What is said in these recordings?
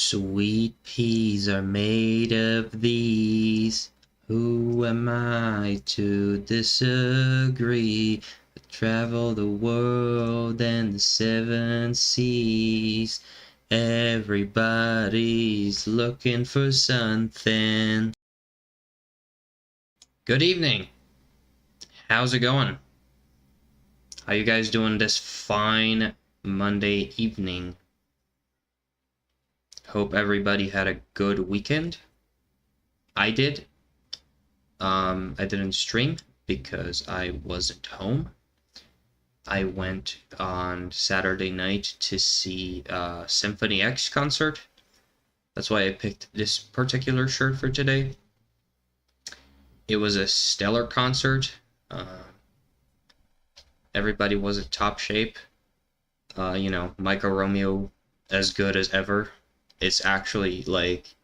Sweet peas are made of these. Who am I to disagree? I travel the world and the seven seas. Everybody's looking for something. Good evening. How's it going? How you guys doing this fine Monday evening? Hope everybody had a good weekend. I did. I didn't stream because I wasn't home. I went on Saturday night to see Symphony X concert. That's why I picked this particular shirt for today. It was a stellar concert. Everybody was in top shape. Michael Romeo as good as ever. It's actually like,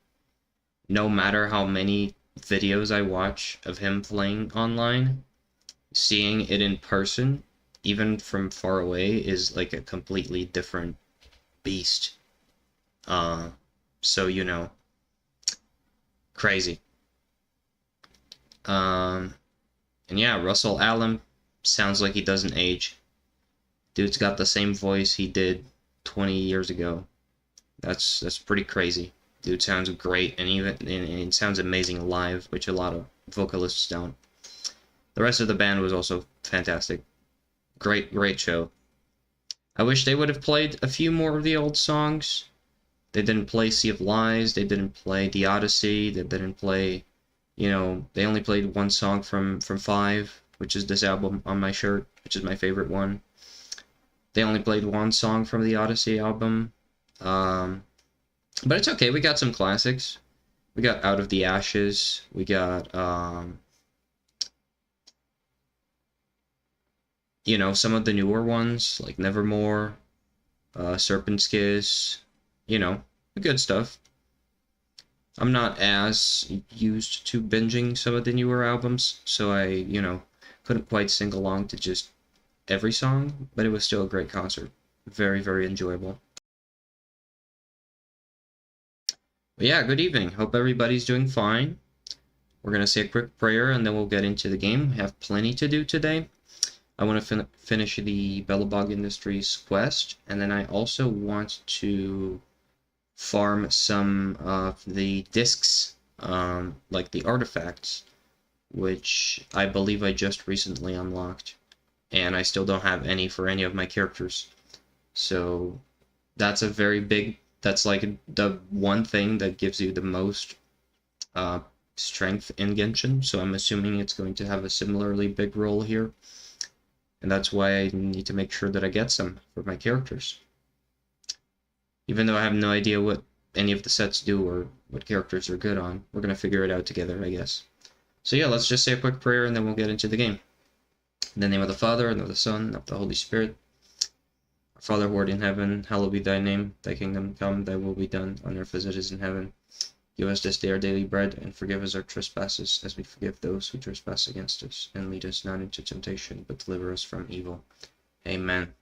no matter how many videos I watch of him playing online, seeing it in person, even from far away, is like a completely different beast. So crazy. And yeah, Russell Allen sounds like he doesn't age. Dude's got the same voice he did 20 years ago. That's pretty crazy. Dude sounds great, and it sounds amazing live, which a lot of vocalists don't. The rest of the band was also fantastic. Great show. I wish they would have played a few more of the old songs. They didn't play Sea of Lies, they didn't play The Odyssey, they didn't play, they only played one song from 5, which is this album on my shirt, which is my favorite one. They only played one song from the Odyssey album. But it's okay, we got some classics. We got Out of the Ashes, we got, some of the newer ones, like Nevermore, Serpent's Kiss, good stuff. I'm not as used to binging some of the newer albums, so I, couldn't quite sing along to just every song, but it was still a great concert. Very, very enjoyable. But yeah, good evening. Hope everybody's doing fine. We're going to say a quick prayer and then we'll get into the game. We have plenty to do today. I want to finish the Belobog Industries quest, and then I also want to farm some of the discs, like the artifacts, which I believe I just recently unlocked, and I still don't have any for any of my characters. So that's a very big, that's like the one thing that gives you the most strength in Genshin, so I'm assuming it's going to have a similarly big role here. And that's why I need to make sure that I get some for my characters. Even though I have no idea what any of the sets do or what characters are good on, we're going to figure it out together, I guess. So yeah, let's just say a quick prayer and then we'll get into the game. In the name of the Father, and of the Son, and of the Holy Spirit. Our Father who art in heaven, hallowed be thy name. Thy kingdom come, thy will be done, on earth as it is in heaven. Give us this day our daily bread, and forgive us our trespasses, as we forgive those who trespass against us. And lead us not into temptation, but deliver us from evil. Amen.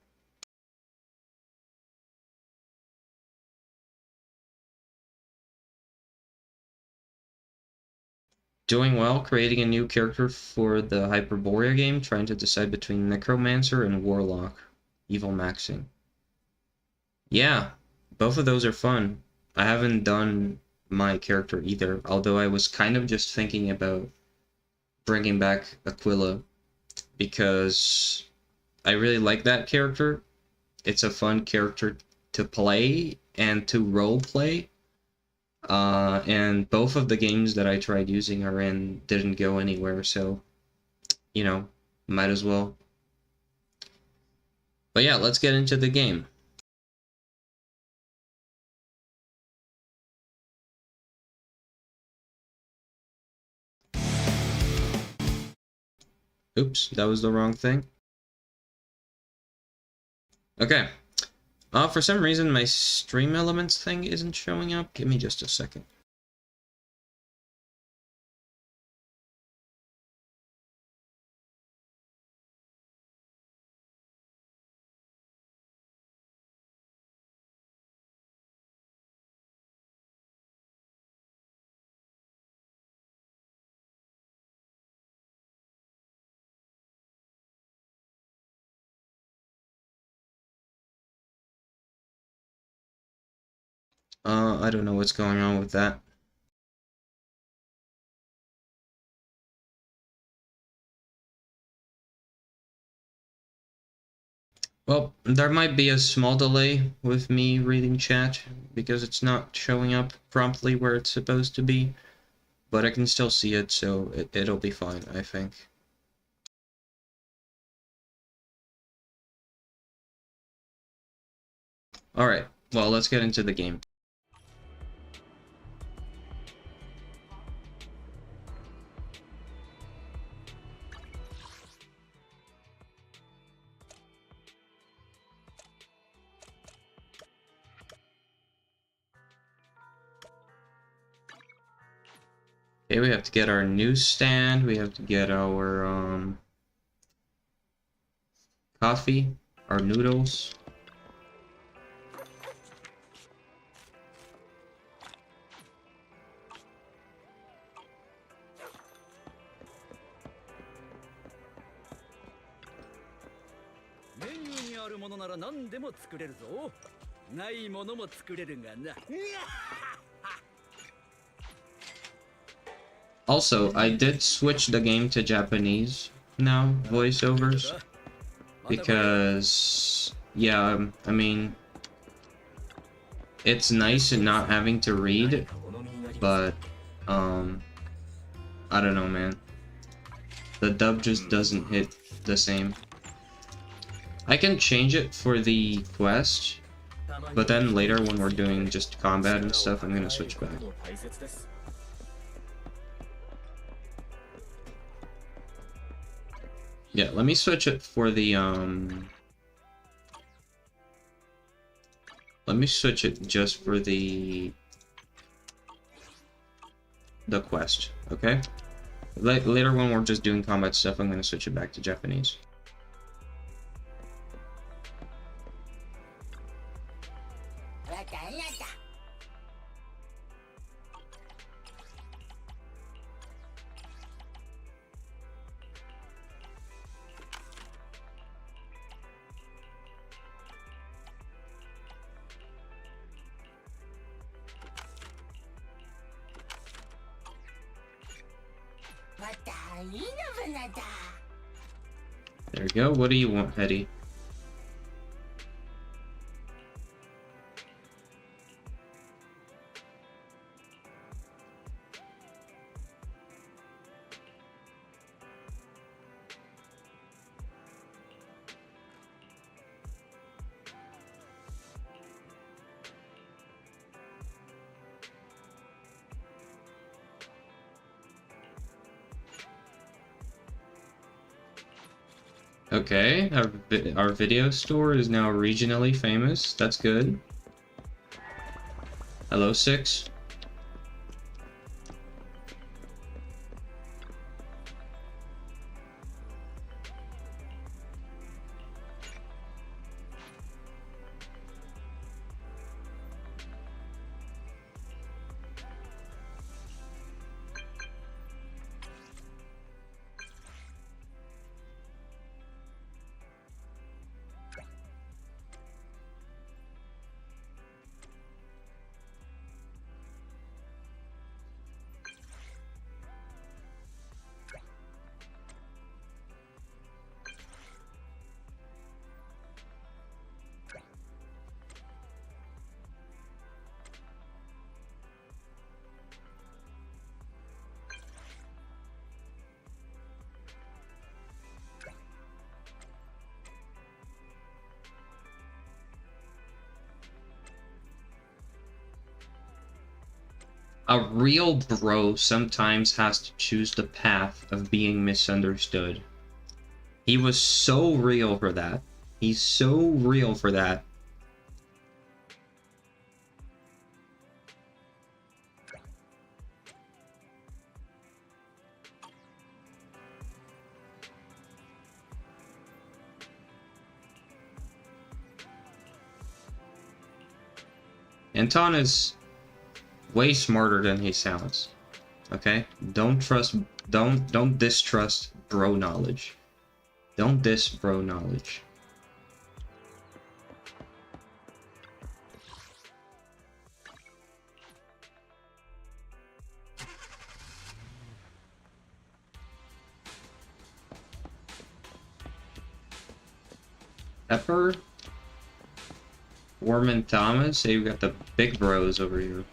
Doing well, creating a new character for the Hyperborea game, trying to decide between Necromancer and Warlock. Evil maxing. Yeah, both of those are fun. I haven't done my character either, although I was kind of just thinking about bringing back Aquila because I really like that character. It's a fun character to play and to role play. And both of the games that I tried using her in didn't go anywhere, so, might as well. But yeah, let's get into the game. Oops, that was the wrong thing. Okay. For some reason, my stream elements thing isn't showing up. Give me just a second. I don't know what's going on with that. Well, there might be a small delay with me reading chat because it's not showing up promptly where it's supposed to be, but I can still see it, so it'll be fine, I think. Alright, well, let's get into the game. Okay, we have to get our newsstand, we have to get our, coffee, our noodles. Also, I did switch the game to Japanese now, voiceovers, because, yeah, I mean, it's nice not having to read, but, I don't know, man. The dub just doesn't hit the same. I can change it for the quest, but then later when we're doing just combat and stuff, I'm gonna switch back. Yeah, let me switch it for the, let me switch it just for the quest, okay? Later when we're just doing combat stuff, I'm gonna switch it back to Japanese. There we go. What do you want, Hetty? Okay, our video store is now regionally famous. That's good. Hello, 6. A real bro sometimes has to choose the path of being misunderstood. He was so real for that. He's so real for that. Anton is way smarter than he sounds. Okay? Don't distrust bro knowledge. Don't diss bro knowledge. Pepper. Warman Thomas. Hey, we got the big bros over here.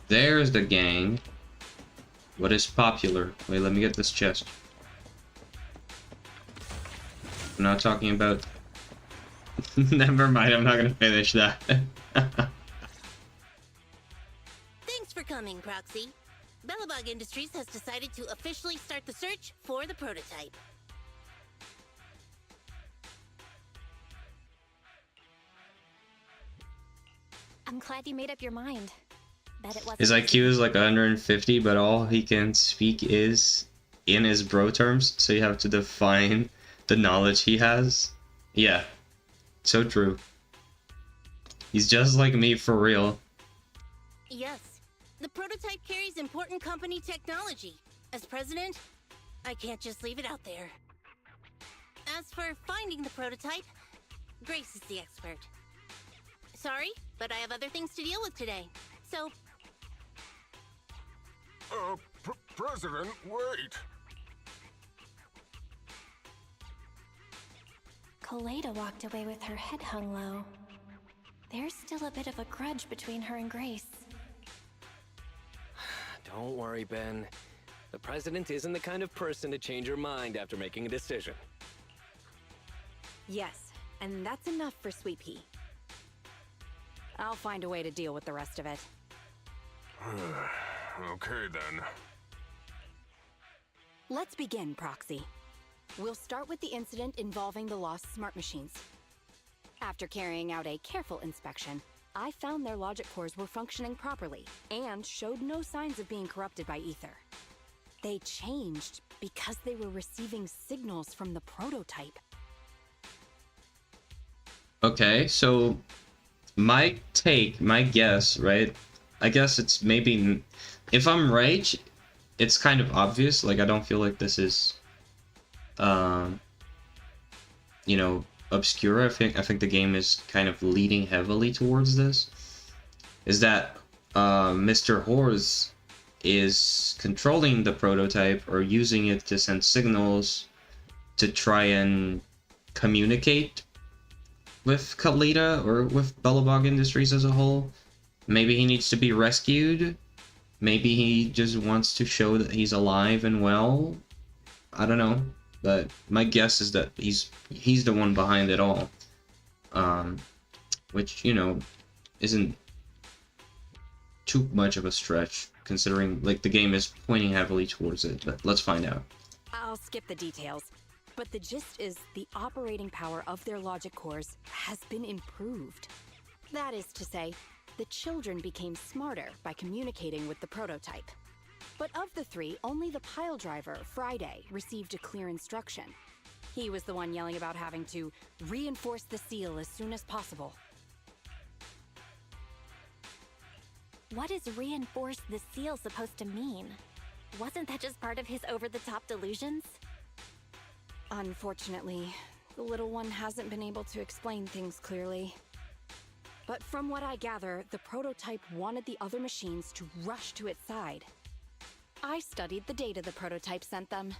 There's the gang. What is popular? Wait, let me get this chest. I'm not talking about... Never mind, I'm not gonna finish that. Thanks for coming, Proxy. Belobog Industries has decided to officially start the search for the prototype. I'm glad you made up your mind. Bet it wasn't His IQ is like 150, but all he can speak is in his bro terms, so you have to define the knowledge he has. Yeah, so true. He's just like me for real. Yes, the prototype carries important company technology. As president, I can't just leave it out there. As for finding the prototype, Grace is the expert. Sorry, but I have other things to deal with today, so... President, wait! Kaleda walked away with her head hung low. There's still a bit of a grudge between her and Grace. Don't worry, Ben. The president isn't the kind of person to change her mind after making a decision. Yes, and that's enough for Sweet Pea. I'll find a way to deal with the rest of it. Okay, then. Let's begin, Proxy. We'll start with the incident involving the lost smart machines. After carrying out a careful inspection, I found their logic cores were functioning properly and showed no signs of being corrupted by ether. They changed because they were receiving signals from the prototype. Okay, so my guess, right? I guess it's maybe, if I'm right, it's kind of obvious. Like, I don't feel like this is, you know, obscure. I think the game is kind of leading heavily towards this. Is that Mr. Horse is controlling the prototype or using it to send signals to try and communicate with Kaleda or with Belobog Industries as a whole. Maybe he needs to be rescued. Maybe he just wants to show that he's alive and well. I don't know, but my guess is that he's the one behind it all. Which, you know, isn't too much of a stretch considering like the game is pointing heavily towards it, but let's find out. I'll skip the details, but the gist is the operating power of their logic cores has been improved. That is to say, the children became smarter by communicating with the prototype. But of the three, only the pile driver, Friday, received a clear instruction. He was the one yelling about having to reinforce the seal as soon as possible. What is reinforce the seal supposed to mean? Wasn't that just part of his over-the-top delusions? Unfortunately, the little one hasn't been able to explain things clearly. But from what I gather, the prototype wanted the other machines to rush to its side. I studied the data the prototype sent them.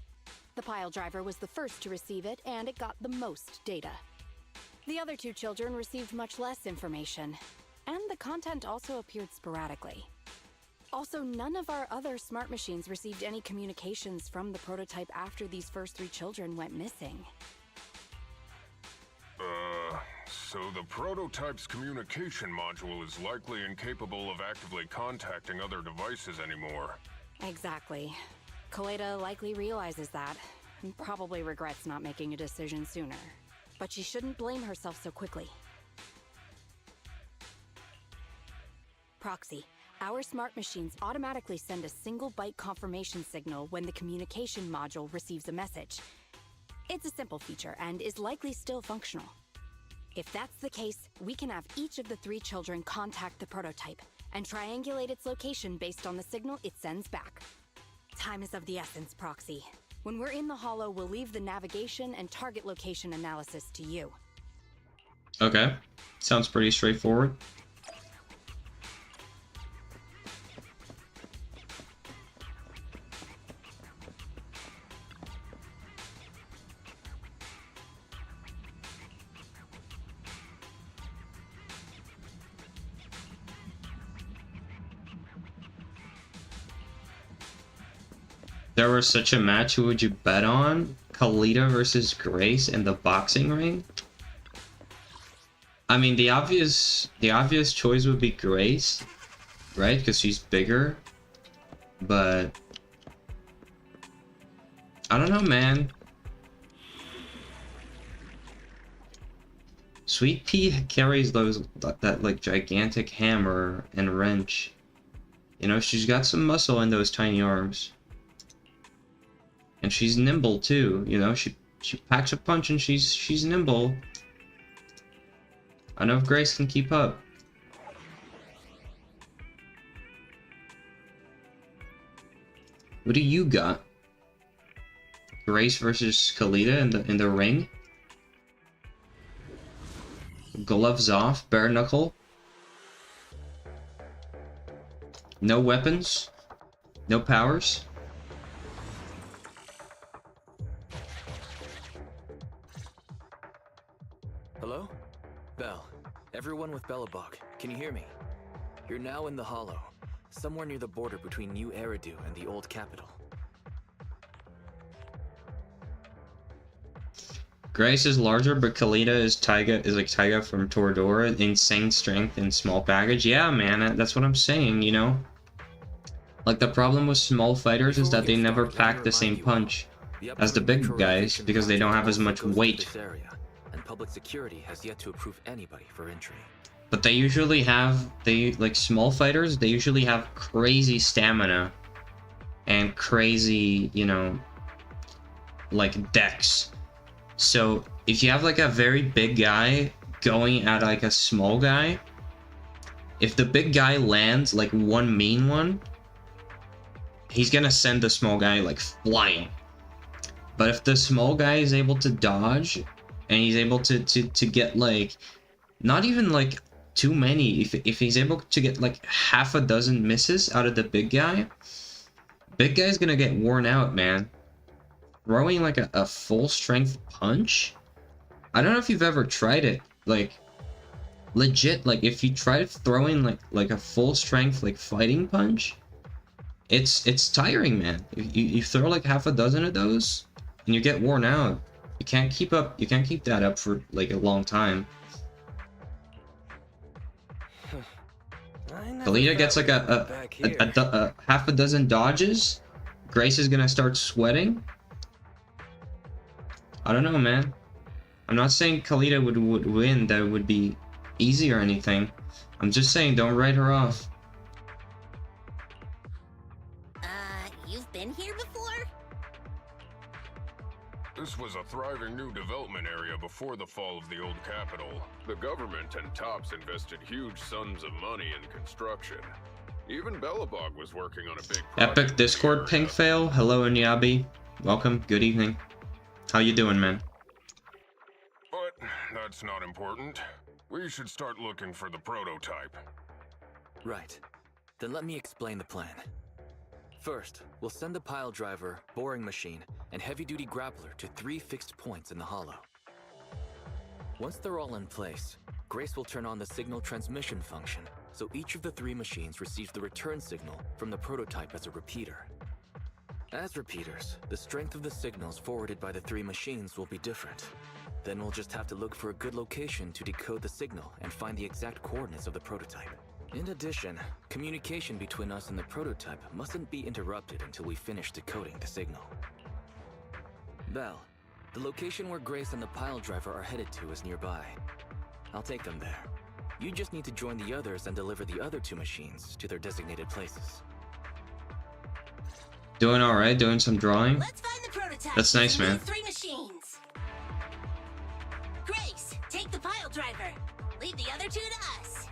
The pile driver was the first to receive it, and it got the most data. The other two children received much less information, and the content also appeared sporadically. Also, none of our other smart machines received any communications from the prototype after these first three children went missing. So the prototype's communication module is likely incapable of actively contacting other devices anymore. Exactly. Kaleda likely realizes that, and probably regrets not making a decision sooner. But she shouldn't blame herself so quickly. Proxy, our smart machines automatically send a single byte confirmation signal when the communication module receives a message. It's a simple feature and is likely still functional. If that's the case, we can have each of the three children contact the prototype and triangulate its location based on the signal it sends back. Time is of the essence, Proxy. When we're in the Hollow, we'll leave the navigation and target location analysis to you. Okay, sounds pretty straightforward. there was such a match, who would you bet on? Kalita versus Grace in the boxing ring? I mean, the obvious choice would be Grace, right? Because she's bigger. But I don't know, man. Sweet Pea carries that like gigantic hammer and wrench. You know, she's got some muscle in those tiny arms. And she's nimble too, you know, she packs a punch and she's nimble. I know if Grace can keep up. What do you got? Grace versus Kalita in the ring? Gloves off, bare knuckle. No weapons. No powers. Hello? Bell. Everyone with Belobog, can you hear me? You're now in the Hollow, somewhere near the border between New Eridu and the old capital. Grace is larger, but Kalita is like Taiga from Toradora. Insane strength and small package. Yeah, man, that's what I'm saying, you know? Like, the problem with small fighters is that they never pack the same punch as the big guys because they don't have as much weight. And public security has yet to approve anybody for entry. But they usually have, like small fighters, they usually have crazy stamina and crazy, you know, like dex. So if you have like a very big guy going at like a small guy, if the big guy lands like one mean one, he's gonna send the small guy like flying. But if the small guy is able to dodge and he's able to get like not even like too many, if he's able to get like half a dozen misses out of the big guy's gonna get worn out, man. Throwing like a full strength punch, I don't know if you've ever tried it, like legit, like if you try throwing like a full strength like fighting punch, it's tiring, man. You throw like half a dozen of those and you get worn out. You can't keep that up for like a long time. Kalita gets like a half a dozen dodges. Grace is gonna start sweating. I don't know, man. I'm not saying Kalita would win, that it would be easy or anything. I'm just saying don't write her off. You've been here before? This was a thriving new development area before the fall of the old capital. The government and Tops invested huge sums of money in construction. Even Belobog was working on a big project. Epic Discord ping fail. Hello, Inyabi. Welcome. Good evening. How you doing, man? But that's not important. We should start looking for the prototype. Right. Then let me explain the plan. First, we'll send the pile driver, boring machine, and heavy-duty grappler to 3 fixed points in the Hollow. Once they're all in place, Grace will turn on the signal transmission function, so each of the 3 machines receives the return signal from the prototype as a repeater. As repeaters, the strength of the signals forwarded by the 3 machines will be different. Then we'll just have to look for a good location to decode the signal and find the exact coordinates of the prototype. In addition, communication between us and the prototype mustn't be interrupted until we finish decoding the signal. Bell, the location where Grace and the pile driver are headed to is nearby. I'll take them there. You just need to join the others and deliver the other 2 machines to their designated places. Doing alright, doing some drawing. Let's find the prototype. That's nice, man. 3 machines. Grace, take the pile driver. Leave the other 2 to us.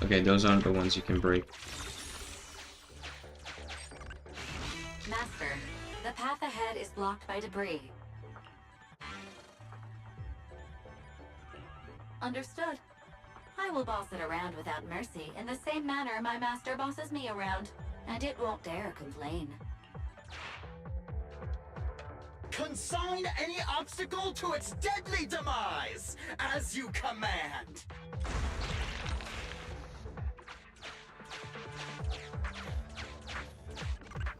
Okay, those aren't the ones you can break. Master, the path ahead is blocked by debris. Understood. I will boss it around without mercy in the same manner my master bosses me around, and it won't dare complain. Consign any obstacle to its deadly demise, as you command.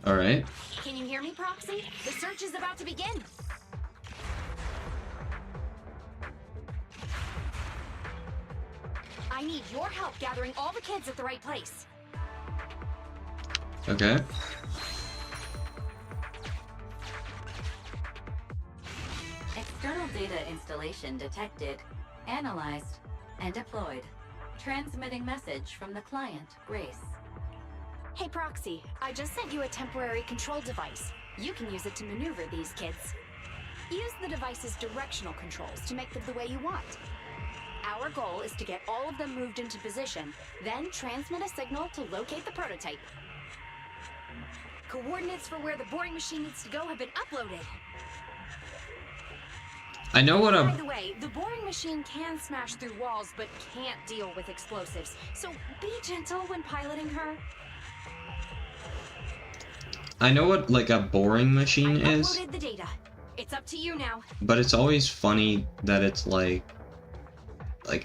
Alright. Can you hear me, Proxy? The search is about to begin. I need your help gathering all the kids at the right place. Okay. External data installation detected, analyzed, and deployed. Transmitting message from the client, Grace. Hey, Proxy, I just sent you a temporary control device. You can use it to maneuver these kids. Use the device's directional controls to make them the way you want. Our goal is to get all of them moved into position, then transmit a signal to locate the prototype. Coordinates for where the boring machine needs to go have been uploaded. I know what By a... the way, the boring machine can smash through walls, but can't deal with explosives. So be gentle when piloting her. I know what, like, a boring machine I is. uploaded the data. It's up to you now. But it's always funny that it's like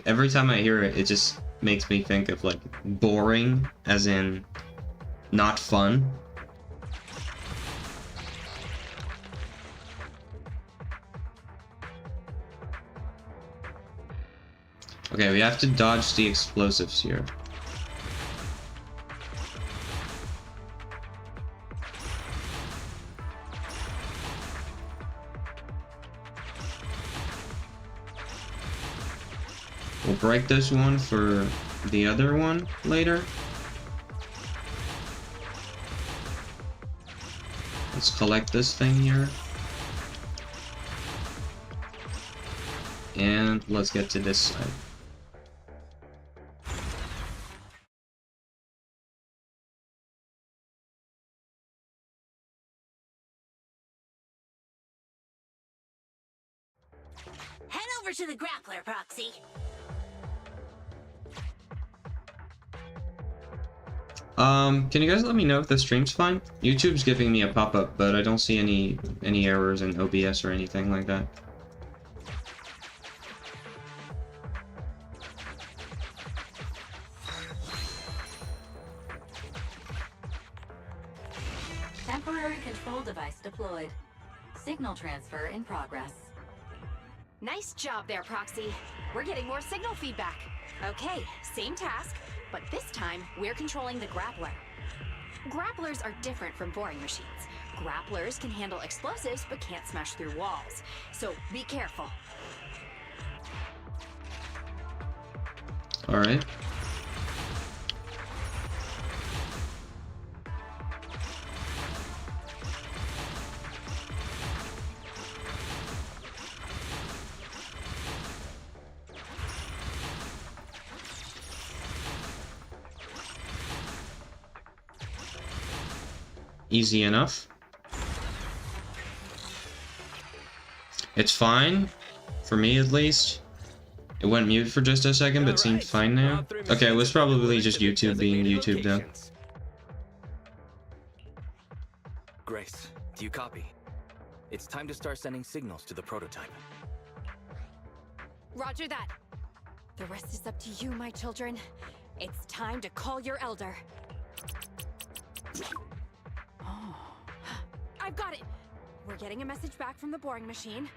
every time I hear it, it just makes me think of like boring, as in not fun. Okay, we have to dodge the explosives here. We'll break this one for the other one later. Let's collect this thing here. And let's get to this side. Head over to the grappler, Proxy. Can you guys let me know if the stream's fine? YouTube's giving me a pop-up, but I don't see any errors in OBS or anything like that. Temporary control device deployed. Signal transfer in progress. Nice job there, Proxy. We're getting more signal feedback. Okay, same task, but this time we're controlling the grappler. Grapplers are different from boring machines. Grapplers can handle explosives but can't smash through walls. So be careful. All right. Easy enough. It's fine, for me at least. It went mute for just a second, but seemed fine now. Okay, it was probably just YouTube being YouTube though. Grace, do you copy? It's time to start sending signals to the prototype. Roger that. The rest is up to you, my children. It's time to call your elder. Oh. I've got it! We're getting a message back from the boring machine.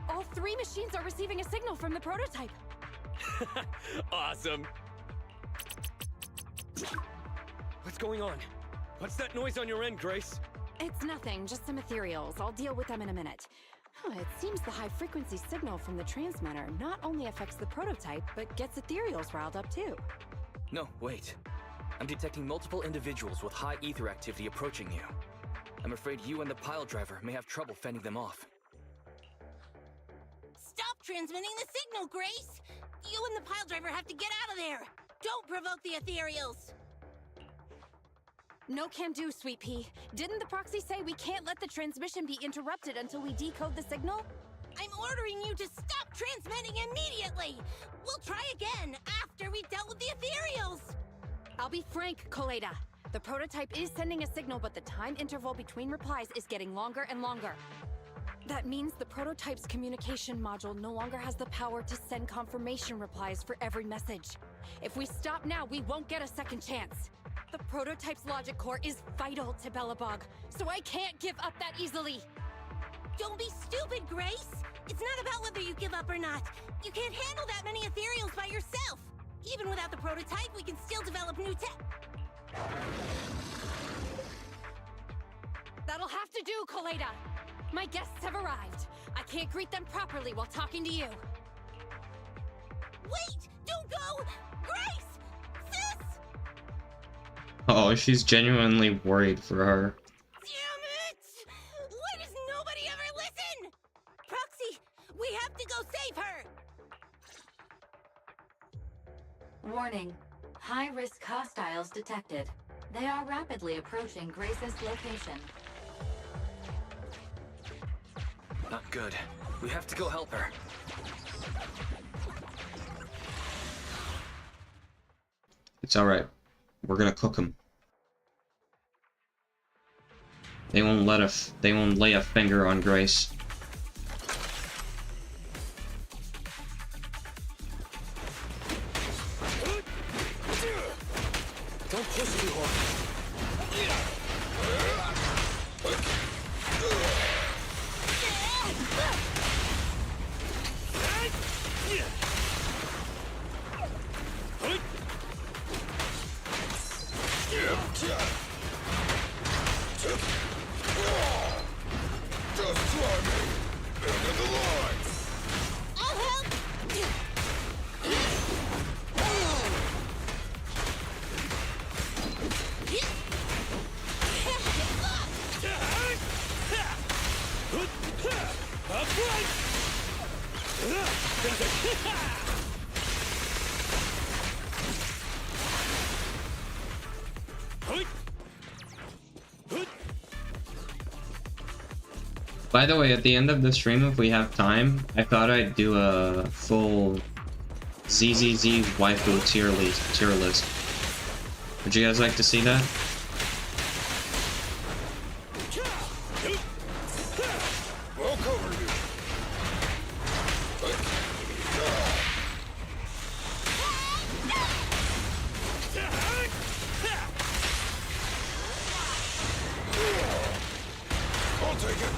All three machines are receiving a signal from the prototype. Awesome. What's going on? What's that noise on your end, Grace? It's nothing, just some ethereals. I'll deal with them in a minute. It seems the high-frequency signal from the transmitter not only affects the prototype, but gets ethereals riled up too. No, wait. I'm detecting multiple individuals with high ether activity approaching you. I'm afraid you and the pile driver may have trouble fending them off. Stop transmitting the signal, Grace! You and the pile driver have to get out of there! Don't provoke the ethereals! No can do, Sweet Pea. Didn't the proxy say we can't let the transmission be interrupted until we decode the signal? I'm ordering you to stop transmitting immediately! We'll try again after we've dealt with the ethereals! I'll be frank, Coleda. The prototype is sending a signal, but the time interval between replies is getting longer and longer. That means the prototype's communication module no longer has the power to send confirmation replies for every message. If we stop now, we won't get a second chance. The prototype's logic core is vital to Belobog, so I can't give up that easily. Don't be stupid, Grace! It's not about whether you give up or not. You can't handle that many ethereals by yourself. Even without the prototype, we can still develop new tech. That'll have to do, Koleda. My guests have arrived. I can't greet them properly while talking to you. Wait! Don't go! Grace! Sis! Oh, she's genuinely worried for her. Damn it! Why does nobody ever listen? Proxy, we have to go save her! Warning. High-risk hostiles detected. They are rapidly approaching Grace's location. Not good. We have to go help her. It's alright. We're gonna cook them. They won't lay a finger on Grace. Don't push too hard. Just try me! End of the line! I'll help! By the way, at the end of the stream, if we have time, I thought I'd do a full ZZZ waifu tier list. Would you guys like to see that? I'll cover you! I'll take it!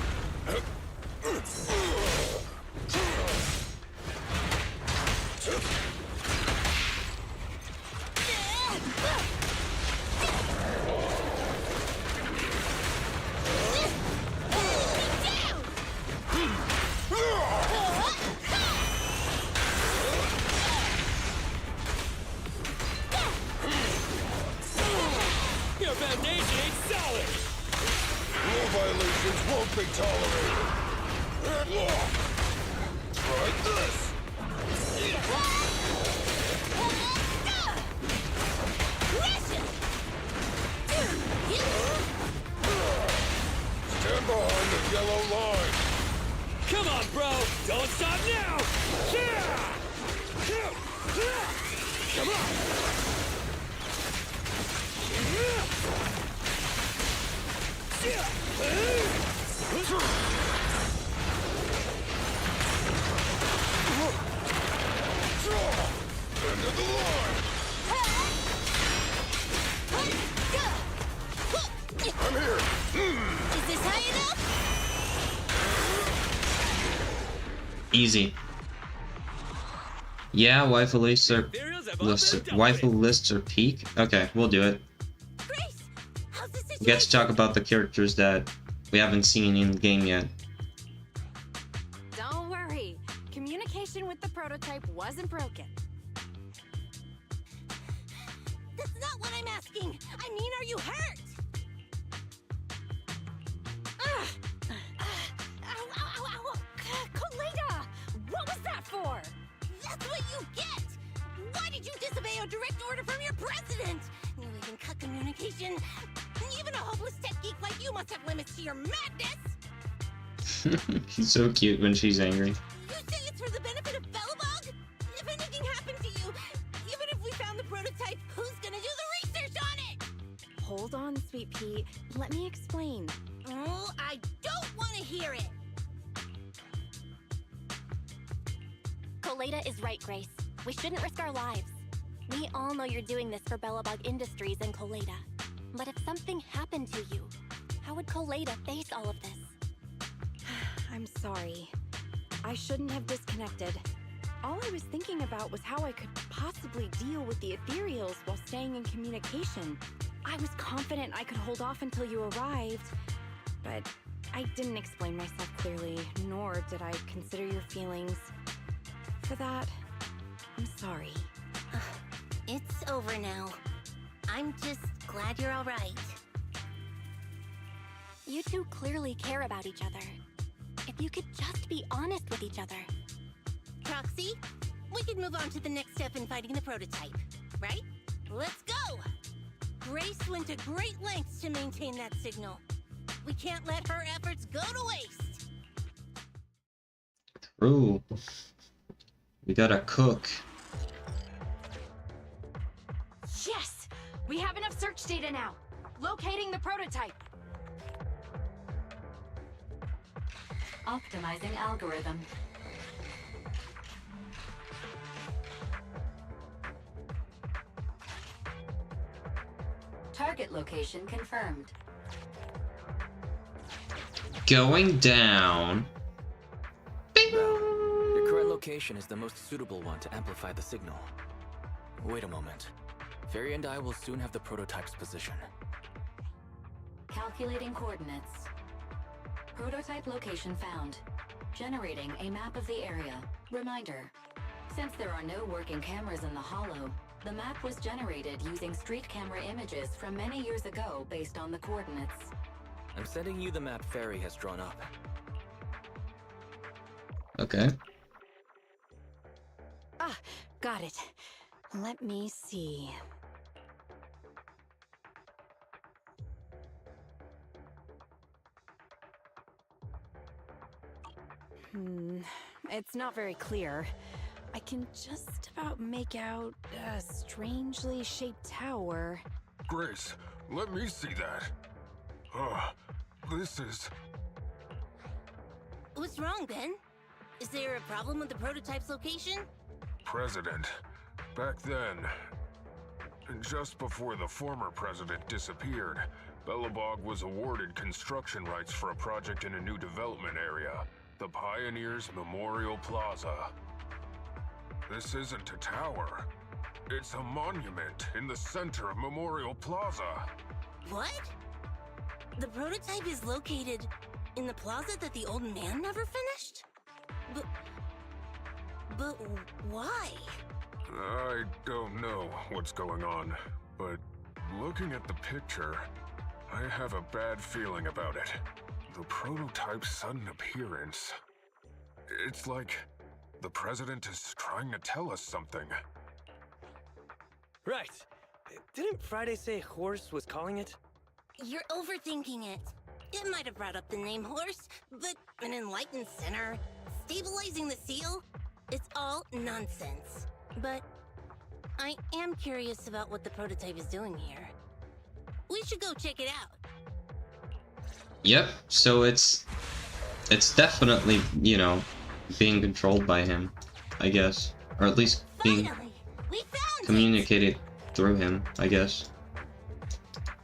Your foundation ain't solid! Rule violations won't be tolerated! Try this! Stand behind the yellow line! Come on, bro! Don't stop now! Come on! End of the line! I'm here! Is this high enough? Easy. Yeah, waifu lists are peak. Okay, we'll do it. Grace, how's the situation? We get to talk about the characters that we haven't seen in the game yet. Don't worry. Communication with the prototype wasn't broken. That's not what I'm asking. I mean, are you hurt? Ow, ow, ow, ow. Koleda! What was that for? That's what you get! Why did you disobey a direct order from your president? You even cut communication. Even a hopeless tech geek like you must have limits to your madness! She's so cute when she's angry. You say it's for the benefit of Belobog? If anything happened to you, even if we found the prototype, who's gonna do the research on it? Hold on, Sweet Pea. Let me explain. Oh, I don't want to hear it! Koleda is right, Grace. We shouldn't risk our lives. We all know you're doing this for Belobog Industries and Colada. But if something happened to you, how would Colada face all of this? I'm sorry. I shouldn't have disconnected. All I was thinking about was how I could possibly deal with the ethereals while staying in communication. I was confident I could hold off until you arrived, but I didn't explain myself clearly, nor did I consider your feelings. For that, I'm sorry. It's over now. I'm just glad you're all right. You two clearly care about each other. If you could just be honest with each other. Proxy, we could move on to the next step in fighting the prototype, right? Let's go! Grace went to great lengths to maintain that signal. We can't let her efforts go to waste. Ooh. We gotta cook. Yes! We have enough search data now. Locating the prototype. Optimizing algorithm. Target location confirmed. Going down. Well, your current location is the most suitable one to amplify the signal. Wait a moment. Fairy and I will soon have the prototype's position. Calculating coordinates. Prototype location found. Generating a map of the area. Reminder. Since there are no working cameras in the hollow, the map was generated using street camera images from many years ago based on the coordinates. I'm sending you the map Fairy has drawn up. Okay. Ah, got it. Let me see. It's not very clear. I can just about make out a strangely shaped tower. Grace, let me see that. This is... What's wrong, Ben? Is there a problem with the prototype's location? President. Back then, just before the former president disappeared, Belobog was awarded construction rights for a project in a new development area, the Pioneers Memorial Plaza. This isn't a tower. It's a monument in the center of Memorial Plaza. What? The prototype is located in the plaza that the old man never finished? But why? I don't know what's going on, but looking at the picture, I have a bad feeling about it. The prototype's sudden appearance. It's like the president is trying to tell us something. Right. Didn't Friday say Horse was calling it? You're overthinking it. It might have brought up the name Horse, but an enlightened center, stabilizing the seal, it's all nonsense. But I am curious about what the prototype is doing here. We should go check it out. Yep, so it's definitely, you know, being controlled by him, I guess. Or at least being Finally, we found communicated through him, I guess.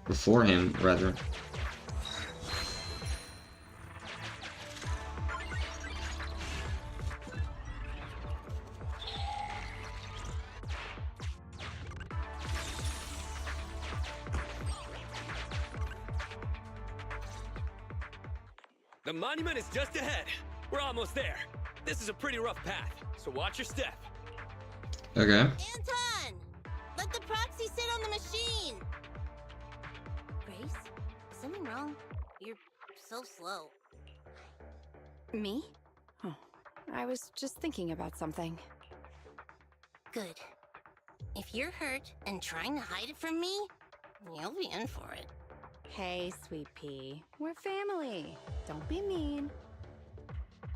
Or for him, rather. The monument is just ahead. We're almost there. This is a pretty rough path, so watch your step. Okay. Anton! Let the proxy sit on the machine! Grace? Is something wrong? You're so slow. Me? Oh, I was just thinking about something. Good. If you're hurt and trying to hide it from me, you'll be in for it. Hey, Sweet Pea. We're family. Don't be mean.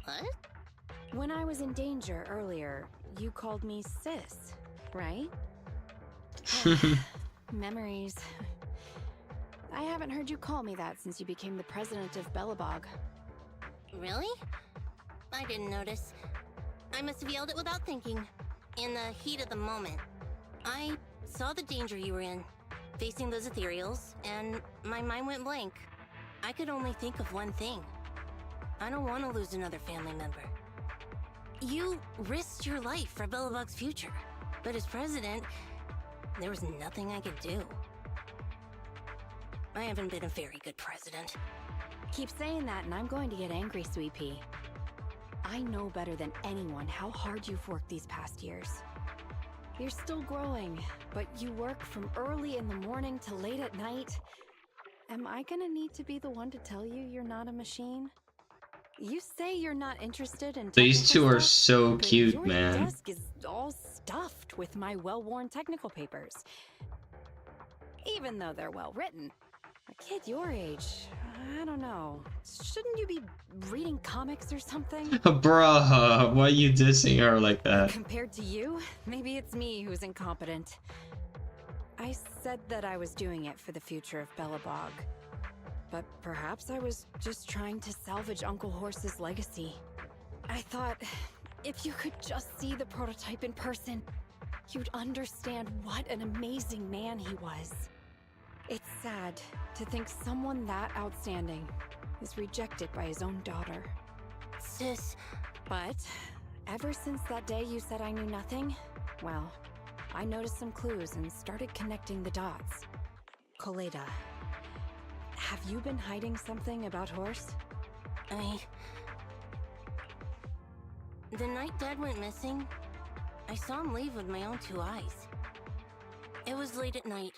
What? When I was in danger earlier, you called me sis, right? Memories. I haven't heard you call me that since you became the president of Belobog. Really? I didn't notice. I must have yelled it without thinking. In the heat of the moment. I saw the danger you were in, facing those ethereals, and my mind went blank. I could only think of one thing. I don't want to lose another family member. You risked your life for Belobog's future, but as president, there was nothing I could do. I haven't been a very good president. Keep saying that and I'm going to get angry, Sweet Pea. I know better than anyone how hard you've worked these past years. You're still growing, but you work from early in the morning to late at night. Am I gonna need to be the one to tell you you're not a machine? You say you're not interested in These two are stuff, so but cute, your man. desk is all stuffed with my well-worn technical papers. Even though they're well written. A kid your age, I don't know. Shouldn't you be reading comics or something? Bruh, why are you dissing her like that? Compared to you, maybe it's me who's incompetent. I said that I was doing it for the future of Belobog. But perhaps I was just trying to salvage Uncle Horse's legacy. I thought, if you could just see the prototype in person, you'd understand what an amazing man he was. It's sad to think someone that outstanding is rejected by his own daughter. Sis, But ever since that day you said I knew nothing, well, I noticed some clues and started connecting the dots. Koleda, have you been hiding something about Horse? The night Dad went missing, I saw him leave with my own 2 eyes. It was late at night,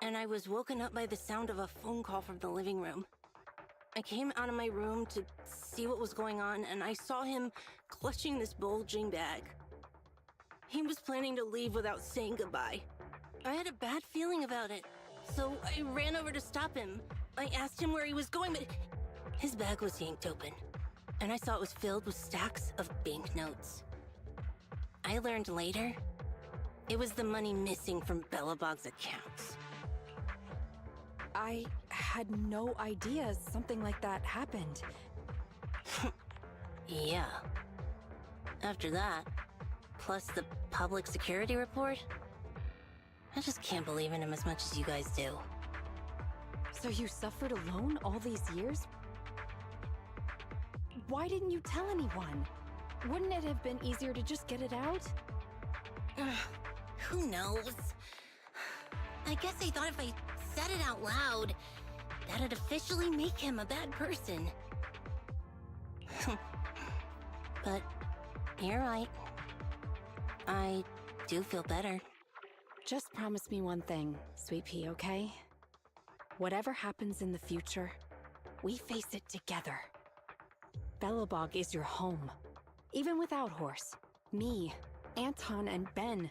and I was woken up by the sound of a phone call from the living room. I came out of my room to see what was going on, and I saw him clutching this bulging bag. He was planning to leave without saying goodbye. I had a bad feeling about it, so I ran over to stop him. I asked him where he was going, but his bag was yanked open, and I saw it was filled with stacks of banknotes. I learned later, it was the money missing from Belobog's accounts. I had no idea something like that happened. Yeah. After that, plus the public security report, I just can't believe in him as much as you guys do. So you suffered alone all these years? Why didn't you tell anyone? Wouldn't it have been easier to just get it out? Who knows? I guess I thought if I said it out loud, that'd officially make him a bad person. But you're right. I do feel better. Just promise me one thing, Sweet Pea, okay? Whatever happens in the future, we face it together. Belobog is your home. Even without Horse, me, Anton, and Ben,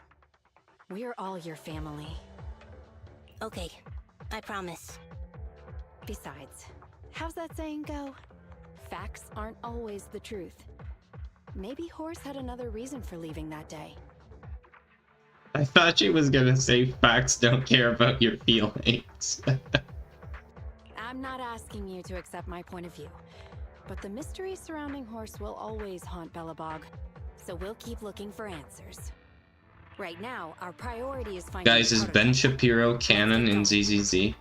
we're all your family. Okay, I promise. Besides, how's that saying go? Facts aren't always the truth. Maybe Horse had another reason for leaving that day. I thought she was gonna say facts don't care about your feelings. I'm not asking you to accept my point of view, but the mystery surrounding Horse will always haunt Belobog, so we'll keep looking for answers. Right now, our priority is finding Guys, is Ben Shapiro canon in ZZZ?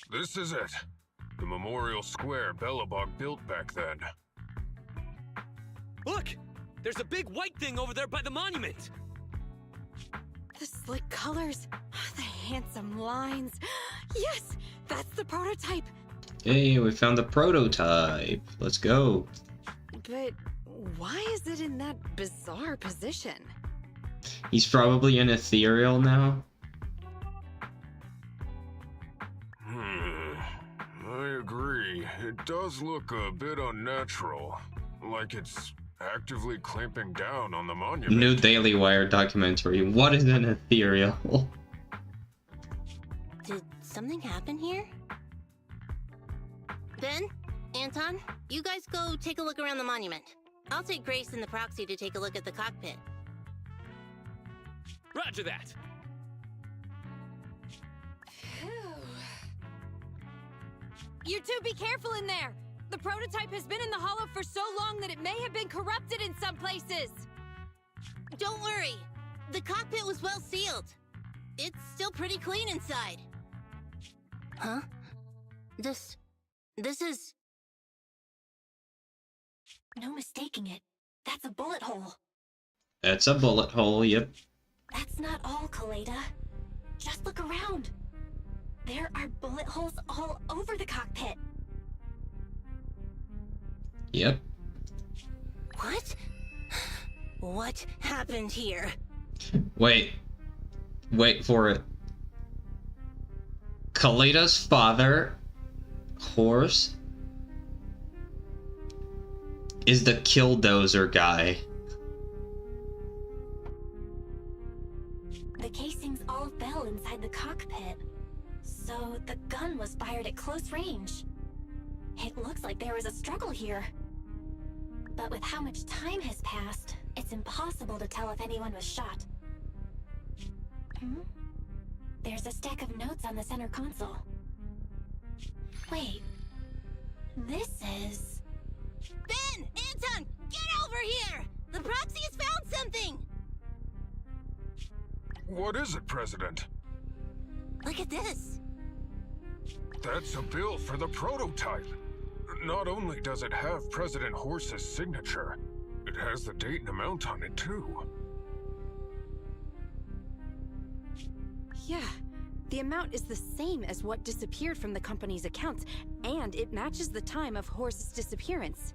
This is it. The memorial square Belobog built back then. Look! There's a big white thing over there by the monument! The slick colors, the handsome lines. Yes, that's the prototype. Hey, we found the prototype. Let's go. But why is it in that bizarre position? He's probably an ethereal now. I agree. It does look a bit unnatural. Like it's actively clamping down on the monument. New Daily Wire documentary. What is an ethereal? Did something happen here? Ben? Anton, you guys go take a look around the monument. I'll take Grace and the proxy to take a look at the cockpit. Roger that. You two be careful in there! The prototype has been in the hollow for so long that it may have been corrupted in some places! Don't worry. The cockpit was well sealed. It's still pretty clean inside. Huh? This is... No mistaking it. That's a bullet hole. That's a bullet hole, yep. That's not all, Kaleda. Just look around. There are bullet holes all over the cockpit. Yep. What? What happened here? Wait for it. Kaleda's father, Horse, is the Killdozer guy. The casings all fell inside the cockpit. So the gun was fired at close range. It looks like there was a struggle here. But with how much time has passed, it's impossible to tell if anyone was shot. There's a stack of notes on the center console. Wait. This is... Ben! Anton! Get over here! The proxy has found something! What is it, President? Look at this. That's a bill for the prototype. Not only does it have President Horse's signature, it has the date and amount on it, too. Yeah, the amount is the same as what disappeared from the company's accounts, and it matches the time of Horse's disappearance.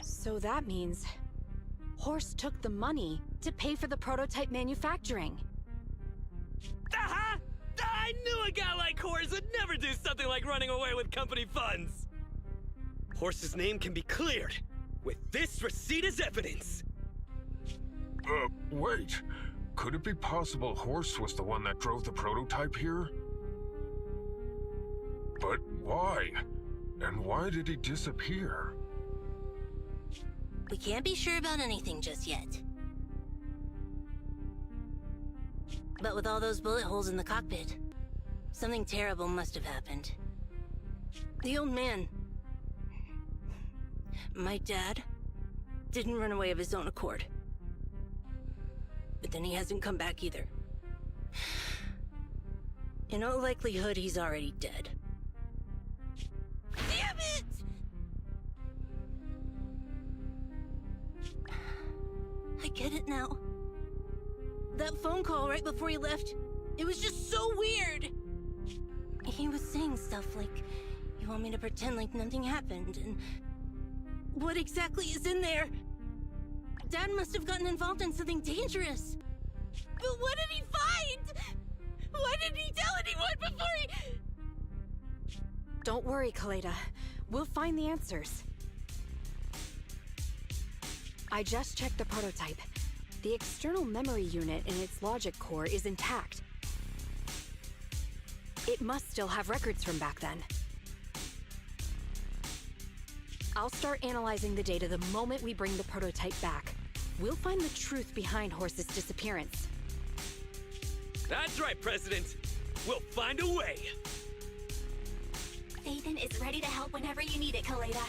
So that means Horse took the money to pay for the prototype manufacturing. Aha! I knew a guy like Horse would never do something like running away with company funds. Horse's name can be cleared with this receipt as evidence. Wait. Could it be possible Horse was the one that drove the prototype here? But why? And why did he disappear? We can't be sure about anything just yet. But with all those bullet holes in the cockpit, something terrible must have happened. The old man, my dad, didn't run away of his own accord. But then he hasn't come back either. In all likelihood, he's already dead. Damn it! I get it now. That phone call right before he left, it was just so weird. He was saying stuff like, you want me to pretend like nothing happened, and what exactly is in there? Dad must have gotten involved in something dangerous. But what did he find? Why didn't he tell anyone before he... Don't worry, Kaleda. We'll find the answers. I just checked the prototype. The external memory unit in its logic core is intact. It must still have records from back then. I'll start analyzing the data the moment we bring the prototype back. We'll find the truth behind Horse's disappearance. That's right, President. We'll find a way. Nathan is ready to help whenever you need it, Kaleda.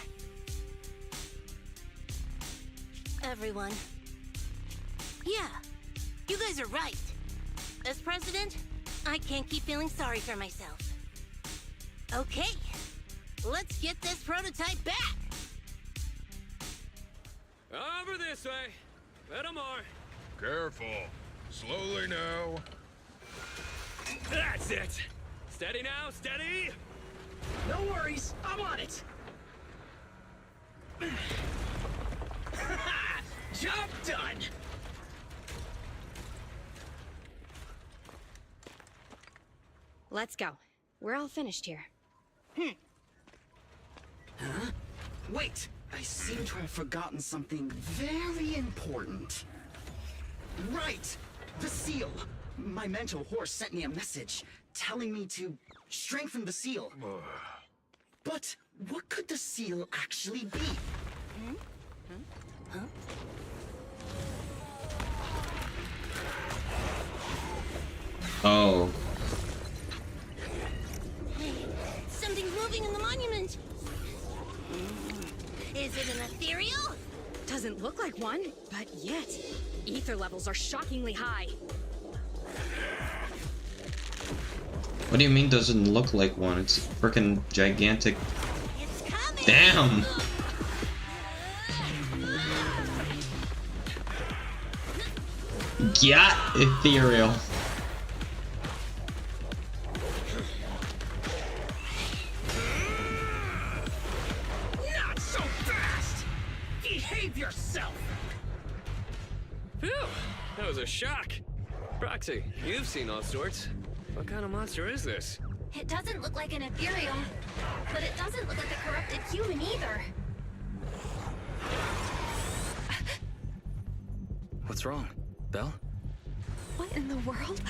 Everyone. Yeah, you guys are right. As president, I can't keep feeling sorry for myself. Okay, let's get this prototype back! Over this way. Little more. Careful. Slowly now. That's it. Steady now, steady. No worries, I'm on it. Job done. Let's go. We're all finished here. Huh? Wait, I seem to have forgotten something very important. Right! The seal! My mentor Horse sent me a message telling me to strengthen the seal. But What could the seal actually be? Oh. Hey, something's moving in the monument. Is it an ethereal? Doesn't look like one, but yet, ether levels are shockingly high. What do you mean doesn't look like one? It's freaking gigantic. It's coming. Damn! Yeah, ethereal. Not so fast! Behave yourself! Phew! That was a shock. Proxy, you've seen all sorts. What kind of monster is this? It doesn't look like an ethereal, but it doesn't look like a corrupted human either. What's wrong? Belle? What in the world?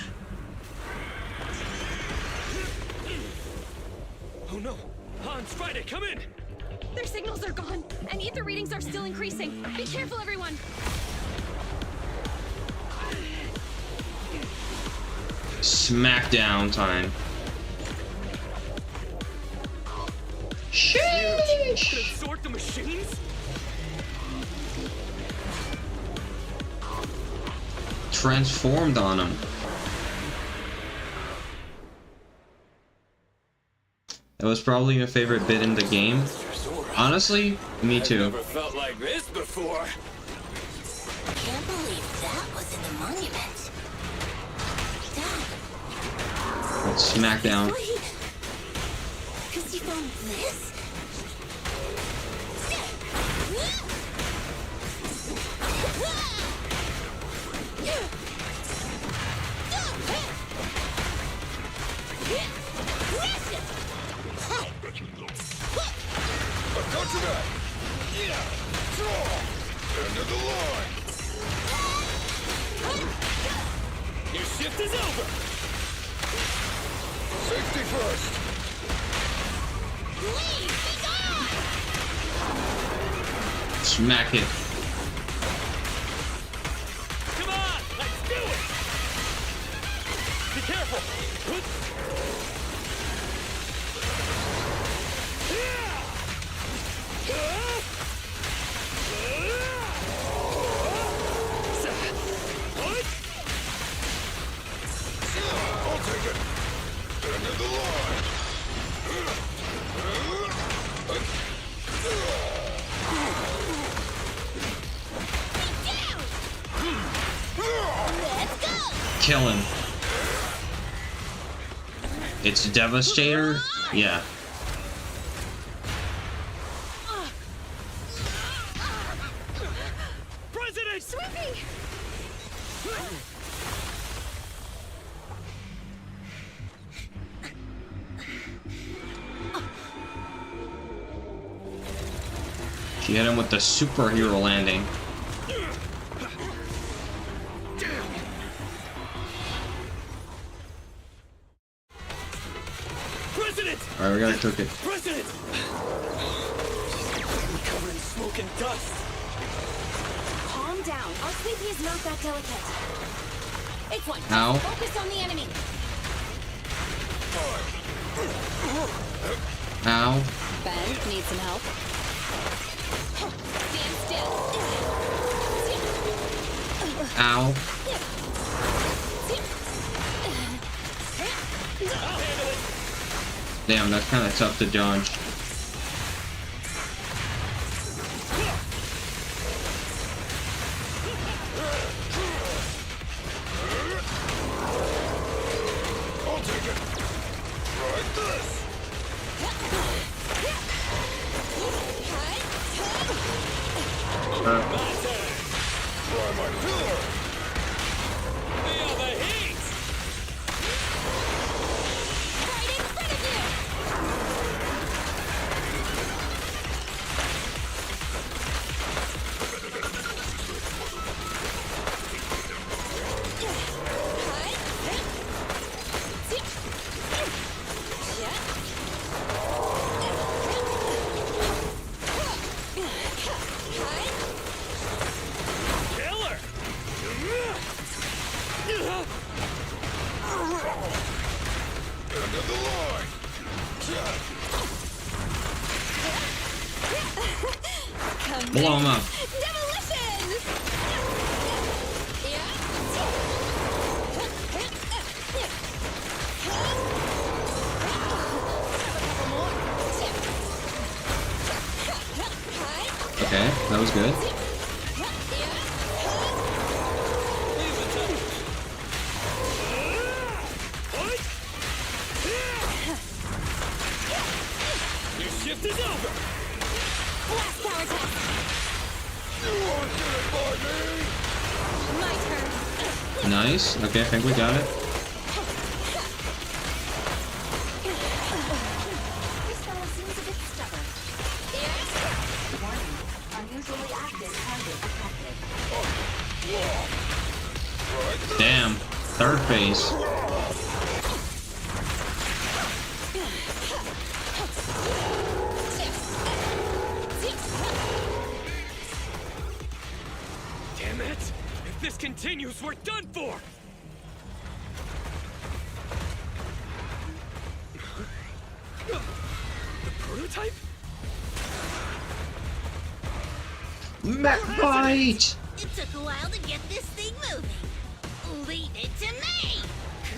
Oh no! Hans, Friday, come in! Their signals are gone, and ether readings are still increasing. Be careful, everyone! Smackdown time. Sheesh! Sort the machines? Transformed on him. That was probably my favorite bit in the game. Honestly, me too. Never felt like this before. Can't believe that was in the monument. Dad, Smackdown. because you found this? Touch that! Yeah! Draw! End of the line! Your shift is over! Safety first! Smack it. Come on! Let's do it! Be careful! I'll take it! End of the line! Kill him. It's Devastator? Yeah. President! Sweeping! She hit him with the superhero landing. President! Alright, we gotta cook it. President! We're covered in smoke and dust. Calm down. Our sweeping is not that delicate. It's one. Ow. Focus on the enemy. Ow. Ben, need some help? Stand still. Ow. I'll handle it! Damn, that's kinda tough to dodge. I'll take it! Like this! Try my pillar! Feel the heat! Right in front of you. Blow him up. Demolition! Okay, that was good. Your shift is over! Last power test. My turn. Nice. Okay, I think we got it. This fellow seems a bit stubborn. Warning, unusually active target detected. Damn. Third phase. Damn it! If this continues, we're done for! The prototype? Mech-bite! It took a while to get this thing moving. Leave it to me!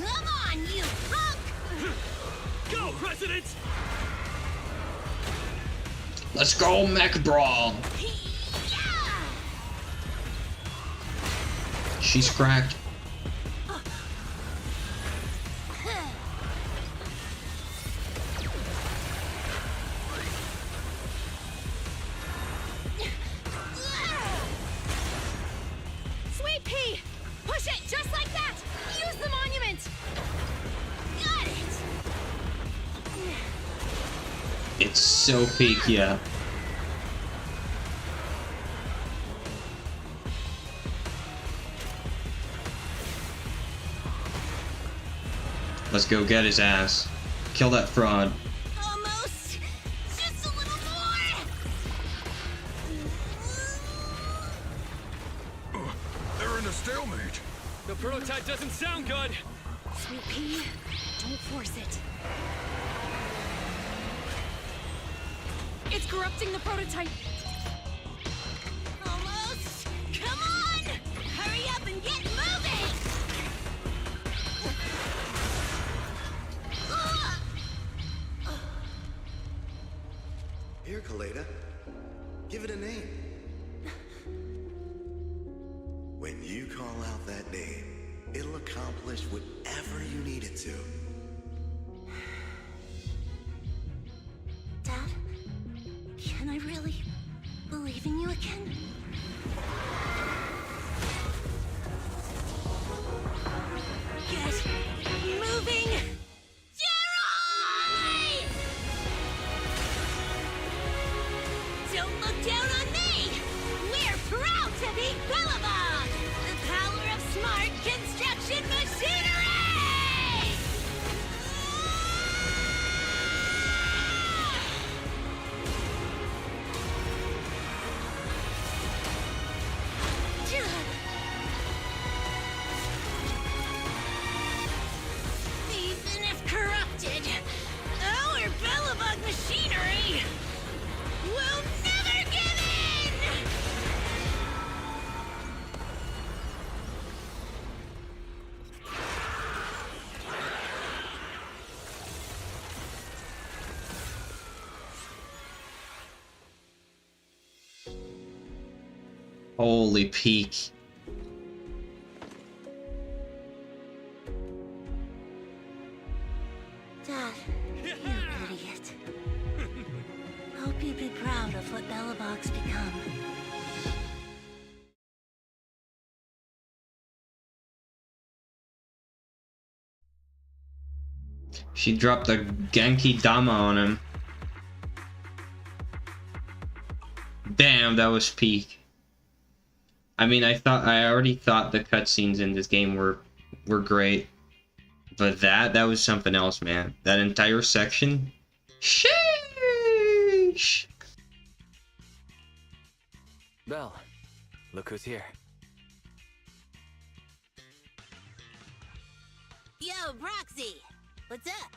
Come on, you punk! Go, President! Let's go, Mech Brawl! Yeah! She's cracked. Sweet pea! Push it just like that! Use the monument! Got it! It's so peak, yeah. Let's go get his ass. Kill that fraud. Almost! Just a little more! They're in a stalemate. The prototype doesn't sound good! Sweet pea, don't force it. It's corrupting the prototype. Almost! Come on! Hurry up and get moving! Here, Kaleda. Give it a name. When you call out that name, it'll accomplish whatever you need it to. Dad, can I really believe in you again? Get moving! Jerry! Don't look down on me! We're proud to be Belobog! The power of smart construction machinery! Even if corrupted, our Belobog machinery will never give in! Holy peak. Dad, you idiot. Hope you'd be proud of what Belobog's become. She dropped a Genki Dama on him. Damn, that was peak. I mean, I already thought the cutscenes in this game were great. But that was something else, man. That entire section. Sheesh! Belle, look who's here. Yo, Proxy! What's up?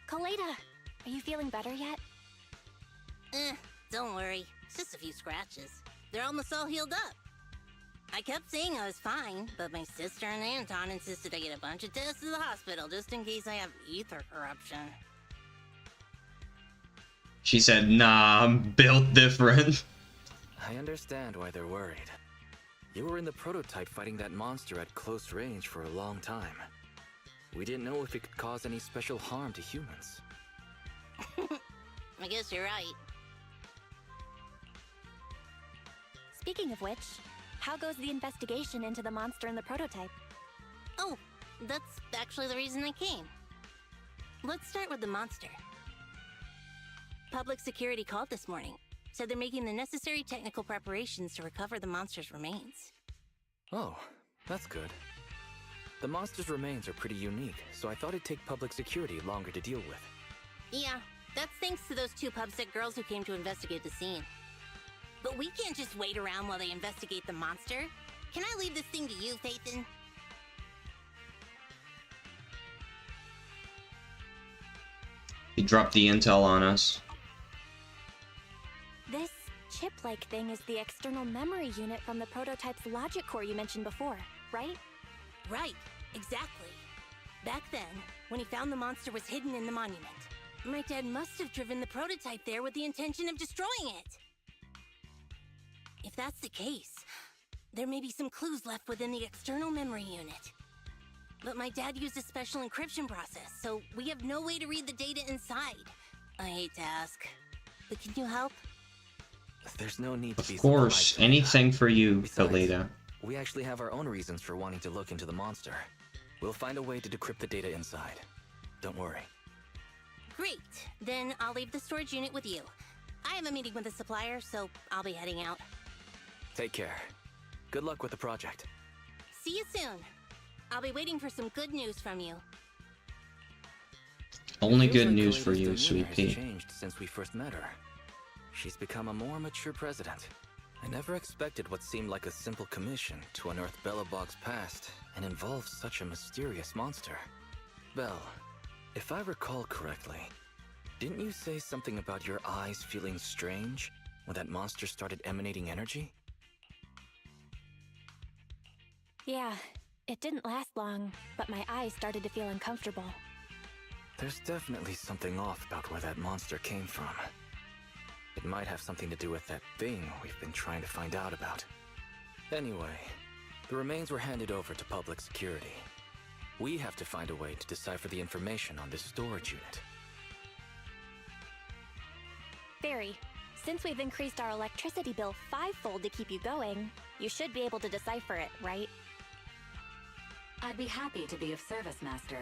Kaleda, are you feeling better yet? Don't worry. It's just a few scratches. They're almost all healed up. I kept saying I was fine, but my sister and Anton insisted I get a bunch of tests to the hospital just in case I have ether corruption. She said, nah, I'm built different. I understand why they're worried. You were in the prototype fighting that monster at close range for a long time. We didn't know if it could cause any special harm to humans. I guess you're right. Speaking of which, how goes the investigation into the monster in the prototype? Oh, that's actually the reason I came. Let's start with the monster. Public security called this morning. Said they're making the necessary technical preparations to recover the monster's remains. Oh, that's good. The monster's remains are pretty unique, so I thought it'd take public security longer to deal with. Yeah, that's thanks to those 2 pubsec girls who came to investigate the scene. But we can't just wait around while they investigate the monster. Can I leave this thing to you, Phaethon? He dropped the intel on us. This chip-like thing is the external memory unit from the prototype's logic core you mentioned before, right? Right, exactly. Back then, when he found the monster was hidden in the monument, my dad must have driven the prototype there with the intention of destroying it. If that's the case, there may be some clues left within the external memory unit. But my dad used a special encryption process, so we have no way to read the data inside. I hate to ask, but can you help? There's no need to be Of course, surprised. anything for you, Besides, Beleda. we actually have our own reasons for wanting to look into the monster. We'll find a way to decrypt the data inside. Don't worry. Great, then I'll leave the storage unit with you. I have a meeting with the supplier, so I'll be heading out. Take care. Good luck with the project. See you soon. I'll be waiting for some good news from you. Only Feels good like news for Kaleda's you, demeanor Sweet has Pea. changed since we first met her. She's become a more mature president. I never expected what seemed like a simple commission to unearth Belobog's past and involve such a mysterious monster. Belle, if I recall correctly, didn't you say something about your eyes feeling strange when that monster started emanating energy? Yeah, it didn't last long, but my eyes started to feel uncomfortable. There's definitely something off about where that monster came from. It might have something to do with that thing we've been trying to find out about. Anyway, the remains were handed over to public security. We have to find a way to decipher the information on this storage unit. Barry, since we've increased our electricity bill 5-fold to keep you going, you should be able to decipher it, right? I'd be happy to be of service, Master.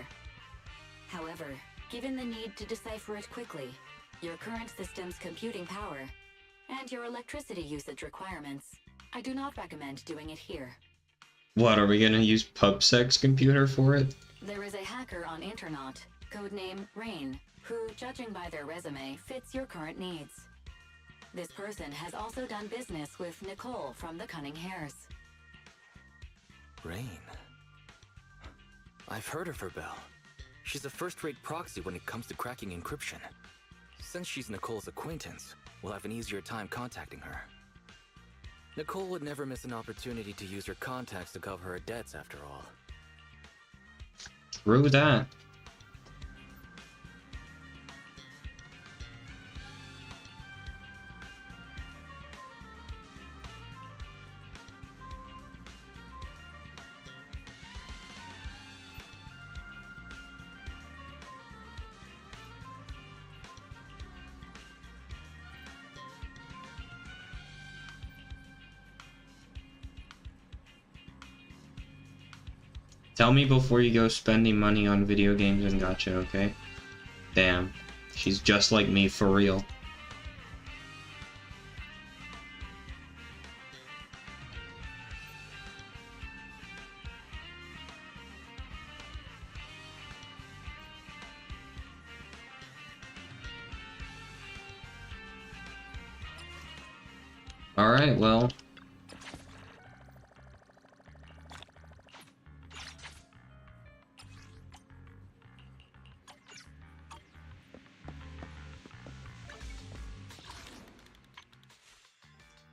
However, given the need to decipher it quickly, your current system's computing power, and your electricity usage requirements, I do not recommend doing it here. What, are we gonna use PubSec's computer for it? There is a hacker on Internaut, codename Rain, who, judging by their resume, fits your current needs. This person has also done business with Nicole from the Cunning Hares. Rain. I've heard of her, Belle. She's a first-rate proxy when it comes to cracking encryption. Since she's Nicole's acquaintance, we'll have an easier time contacting her. Nicole would never miss an opportunity to use her contacts to cover her debts, after all. True that. Tell me before you go spending money on video games and gacha, okay? Damn. She's just like me, for real. Alright, well...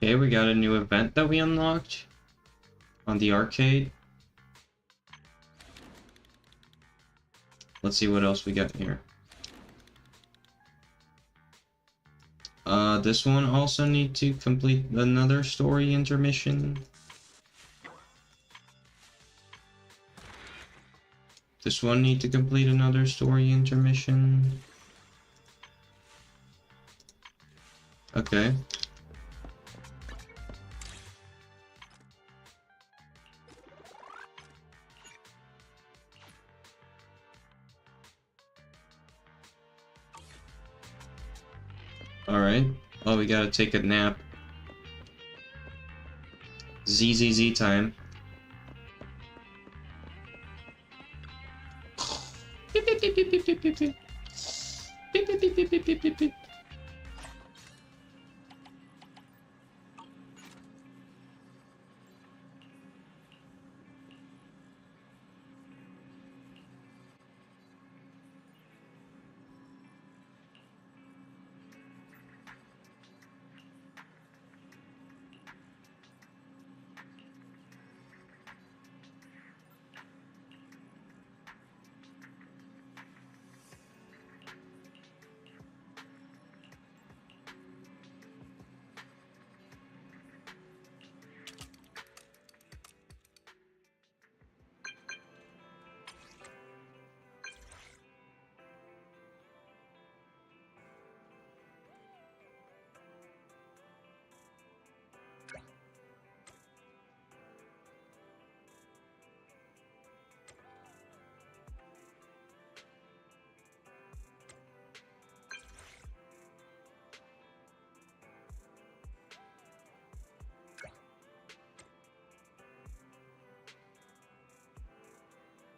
Okay, we got a new event that we unlocked on the arcade. Let's see what else we got here. This one also need to complete another story intermission. This one need to complete another story intermission. Okay. Alright. Oh, we gotta take a nap. ZZZ time. Beep, beep, beep, beep, beep, beep, beep, beep. Beep, beep, beep, beep, beep, beep, beep, beep.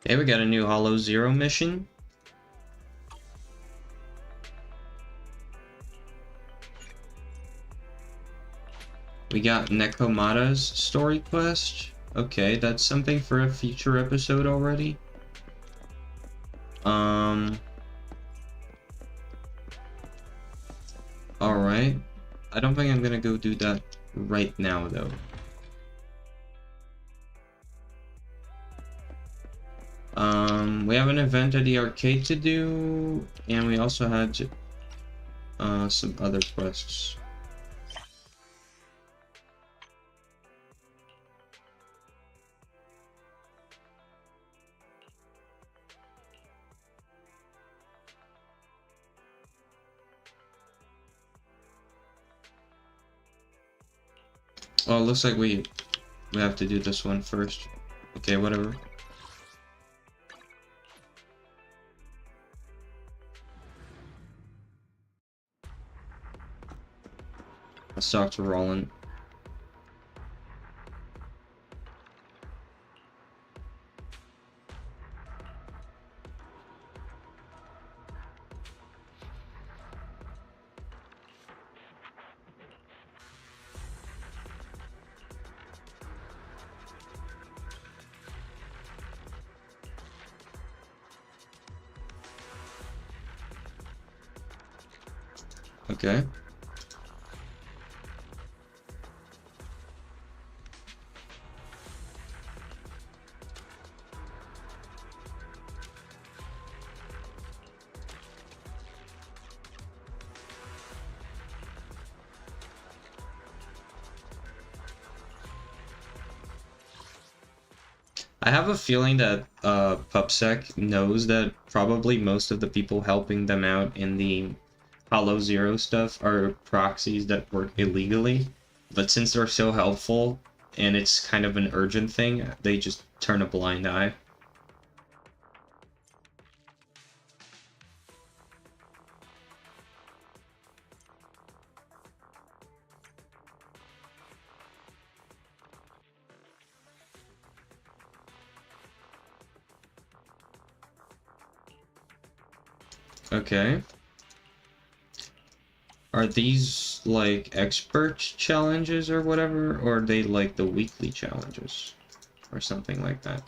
Okay, we got a new Hollow Zero mission. We got Nekomata's story quest. Okay, that's something for a future episode already. Alright. I don't think I'm gonna go do that right now, though. We have an event at the arcade to do, and we also had some other quests. Oh, it looks like we have to do this one first. Okay, whatever. Let's talk to Roland. Okay. I have a feeling that PubSec knows that probably most of the people helping them out in the Hollow Zero stuff are proxies that work illegally, but since they're so helpful and it's kind of an urgent thing, they just turn a blind eye. Okay. Are these like expert challenges or whatever, or are they like the weekly challenges or something like that?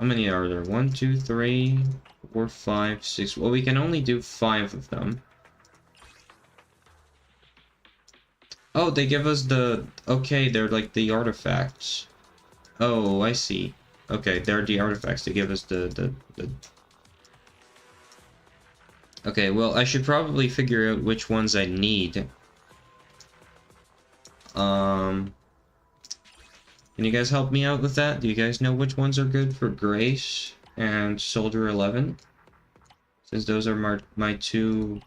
How many are there? 1, 2, 3, 4, 5, 6. Well, we can only do 5 of them. Oh, they give us the... Okay, they're like the artifacts. Oh, I see. Okay, they're the artifacts. They give us the... Okay, well, I should probably figure out which ones I need. Can you guys help me out with that? Do you guys know which ones are good for Grace and Soldier 11? Since those are my two...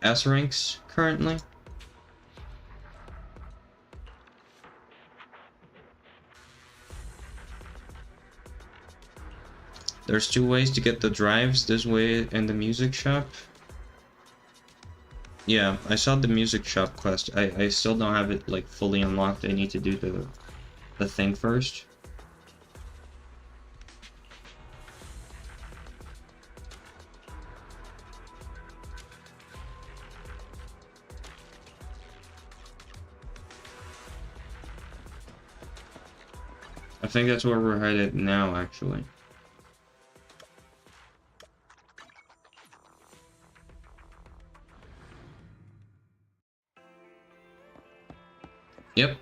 S ranks currently. There's two ways to get the drives, this way and the music shop. Yeah, I saw the music shop quest. I still don't have it like fully unlocked. I need to do the thing first. I think that's where we're headed now, actually. Yep.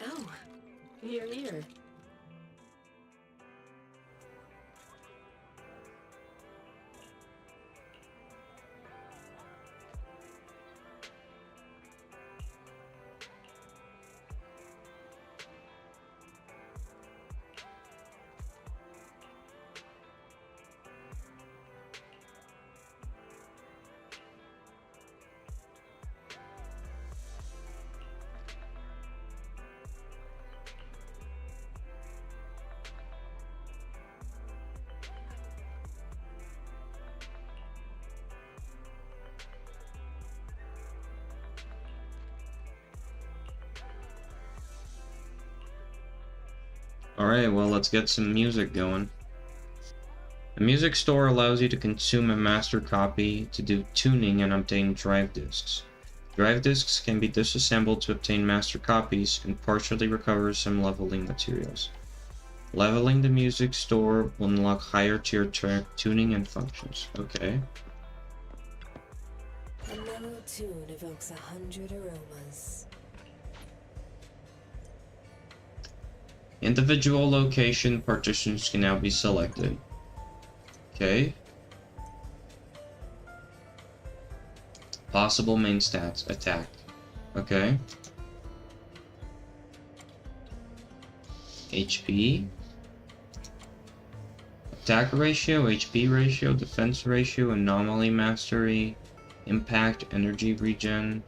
Oh, you're here. Alright, well, let's get some music going. A music store allows you to consume a master copy to do tuning and obtain drive discs. Drive discs can be disassembled to obtain master copies and partially recover some leveling materials. Leveling the music store will unlock higher tier tuning and functions. Okay. A mellow tune evokes 100 aromas. Individual location partitions can now be selected. Okay. Possible main stats. Attack. Okay. HP. Attack ratio, HP ratio, defense ratio, anomaly mastery, impact, energy regen,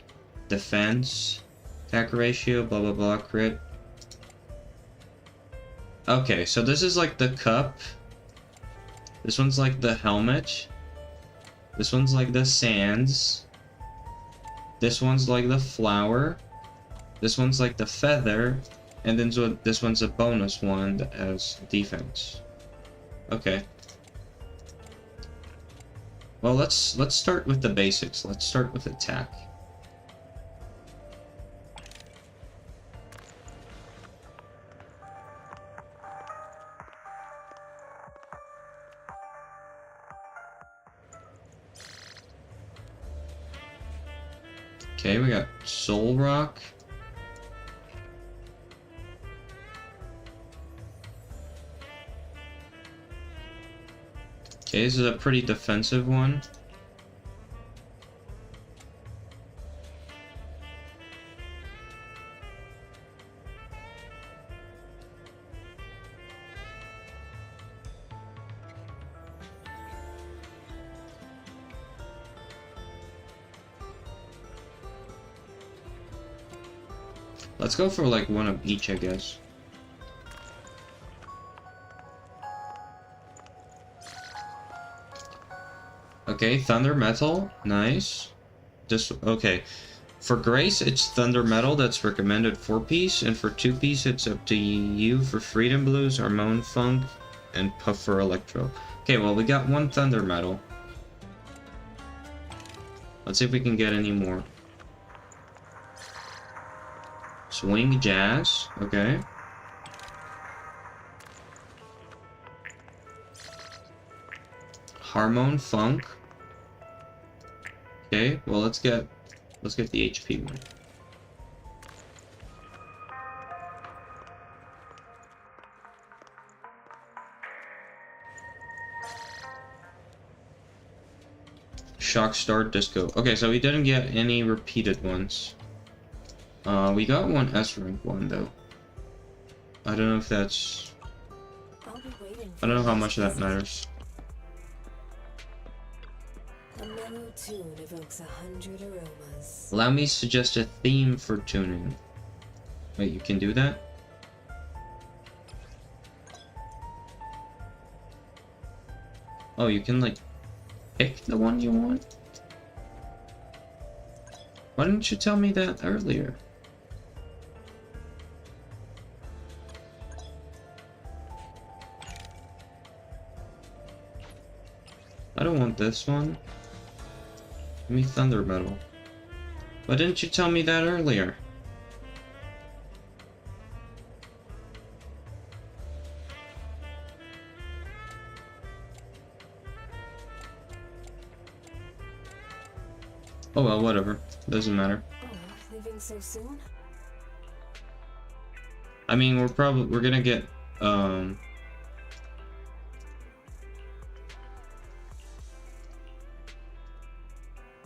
defense, attack ratio, blah blah blah, crit. Okay, so this is like the cup. This one's like the helmet. This one's like the sands. This one's like the flower. This one's like the feather. And then so this one's a bonus one that has defense. Okay. Well, let's start with the basics. Let's start with attack. Okay, we got Soul Rock. Okay, this is a pretty defensive one. Let's go for like one of each, I guess. Okay, Thunder Metal, nice. Okay. For Grace, it's Thunder Metal, that's recommended 4-piece, and for 2-piece, it's up to you for Freedom Blues, Harmon Funk, and Puff for Electro. Okay, well, we got one Thunder Metal. Let's see if we can get any more. Swing Jazz, okay. Hormone Funk. Okay, well let's get the HP one. Shock Star Disco. Okay, so we didn't get any repeated ones. We got one S rank one though. I don't know if that's... I don't know how much that matters. A mellow tune evokes 100 aromas. Allow me to suggest a theme for tuning. Wait, you can do that? Oh, you can like pick the one you want? Why didn't you tell me that earlier? I don't want this one. Give me Thunder Metal. Why didn't you tell me that earlier? Oh well, whatever. Doesn't matter. Oh, leaving so soon? I mean, we're gonna get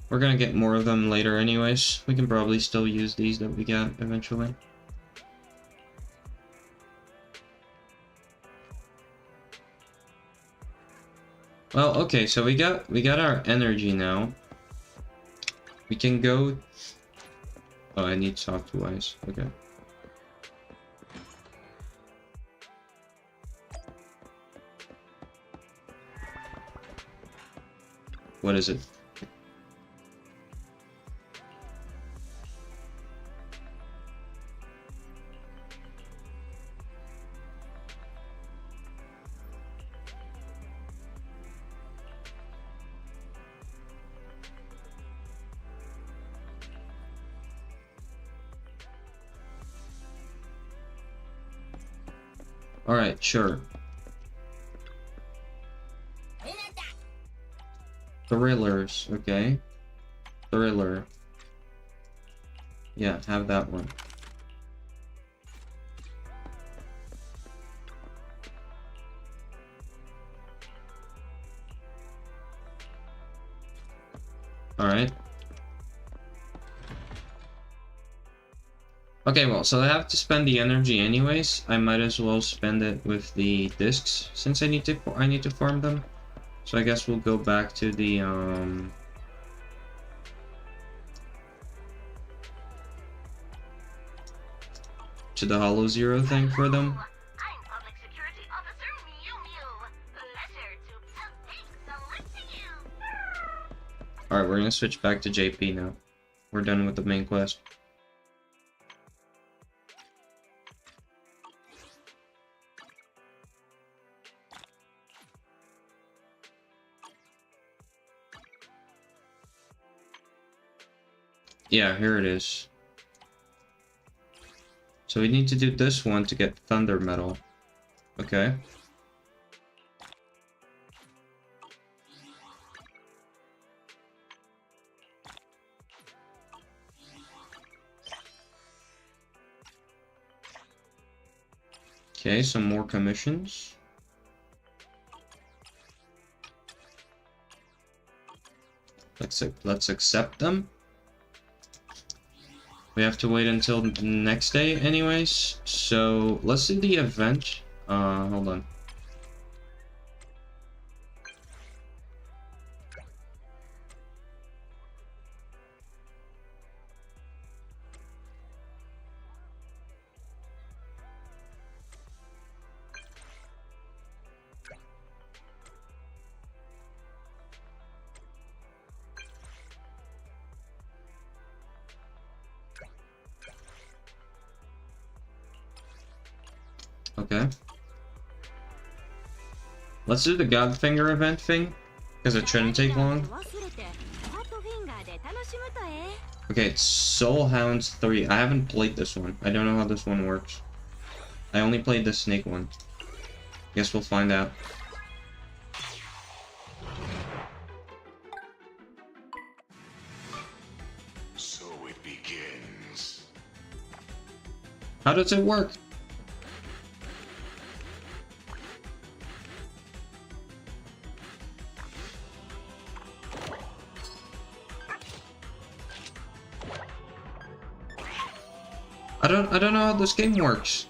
we're gonna get more of them later anyways. We can probably still use these that we got eventually. Well, okay, so we got our energy now. We can go... Oh, I need soft wise. Okay. What is it? Alright, sure. Thrillers, okay. Thriller. Yeah, have that one. Alright. Okay, well, so I have to spend the energy anyways. I might as well spend it with the discs since I need to farm them. So I guess we'll go back to the Hollow Zero thing for them. Alright, we're gonna switch back to JP now. We're done with the main quest. Yeah, here it is. So we need to do this one to get Thunder Metal. Okay. Okay, some more commissions. Let's accept them. We have to wait until the next day anyways, so let's do the event. Hold on. Okay. Let's do the Godfinger event thing, because it shouldn't take long. Okay, it's Soul Hounds 3. I haven't played this one. I don't know how this one works. I only played the Snake one. Guess we'll find out. How does it work? I don't know how this game works.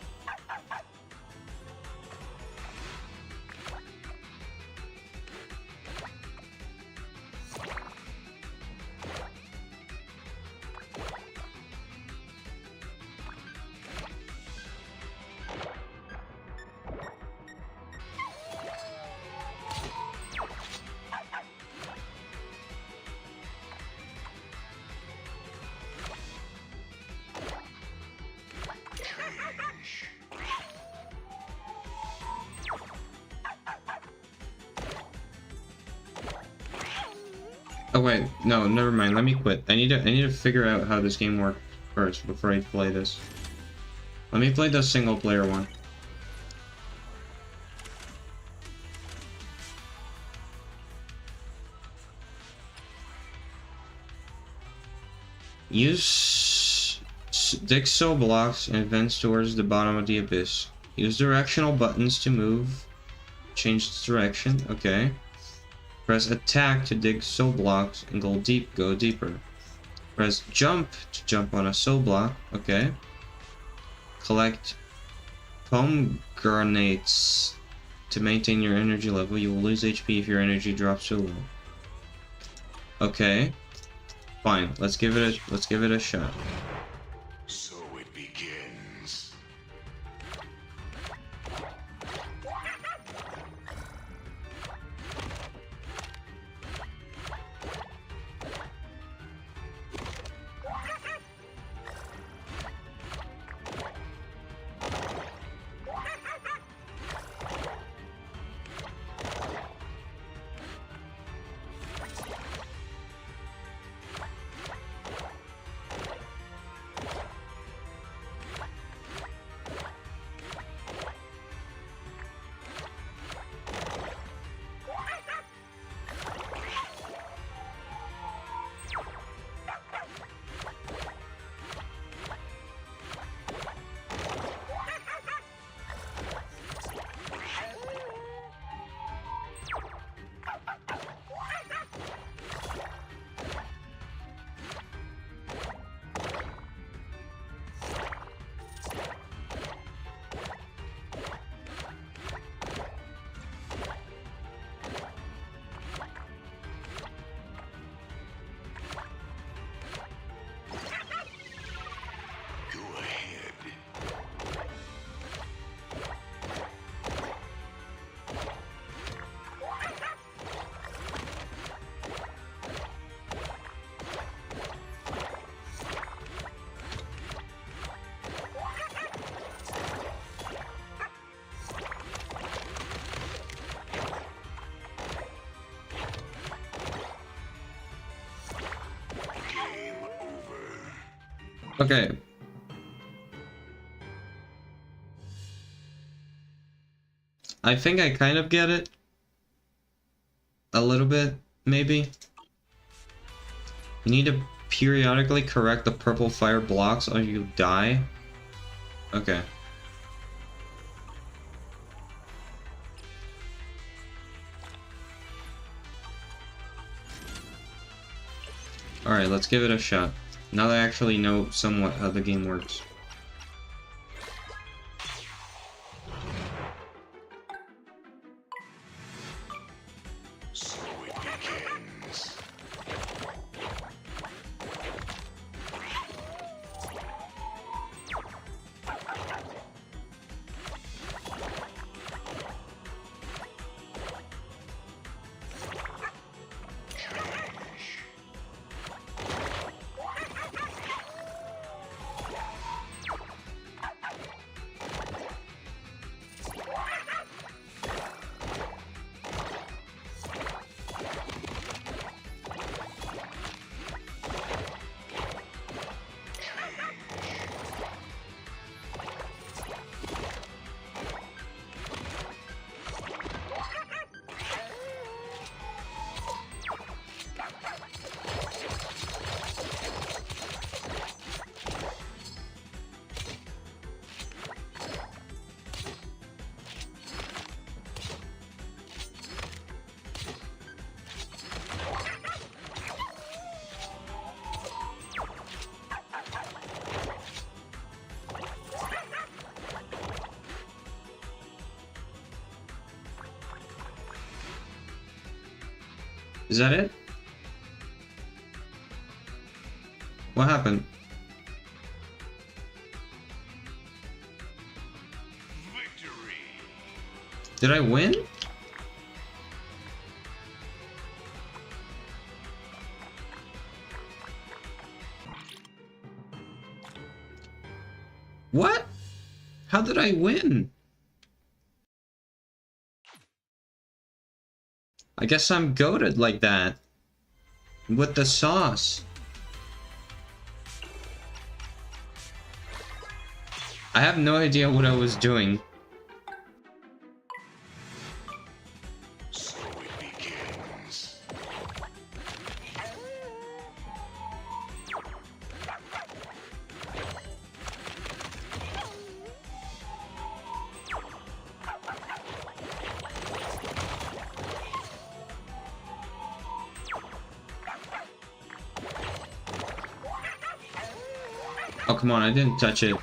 Oh wait, no, never mind. Let me quit. I need to figure out how this game works first before I play this. Let me play the single player one. Use dig soul blocks and advance towards the bottom of the abyss. Use directional buttons to move. Change the direction. Okay. Press attack to dig soul blocks and go deeper. Press jump to jump on a soul block. Okay. Collect pomegranates to maintain your energy level. You will lose HP if your energy drops too low. Okay. Fine. Let's give it a shot. So it begins. Okay. I think I kind of get it. A little bit, maybe. You need to periodically correct the purple fire blocks or you die. Okay. Alright, let's give it a shot. Now that I actually know somewhat how the game works. So it begins. Is that it? What happened? Victory. Did I win? What? How did I win? I guess I'm goated like that. With the sauce. I have no idea what I was doing. So it begins. Oh, come on, I didn't touch it.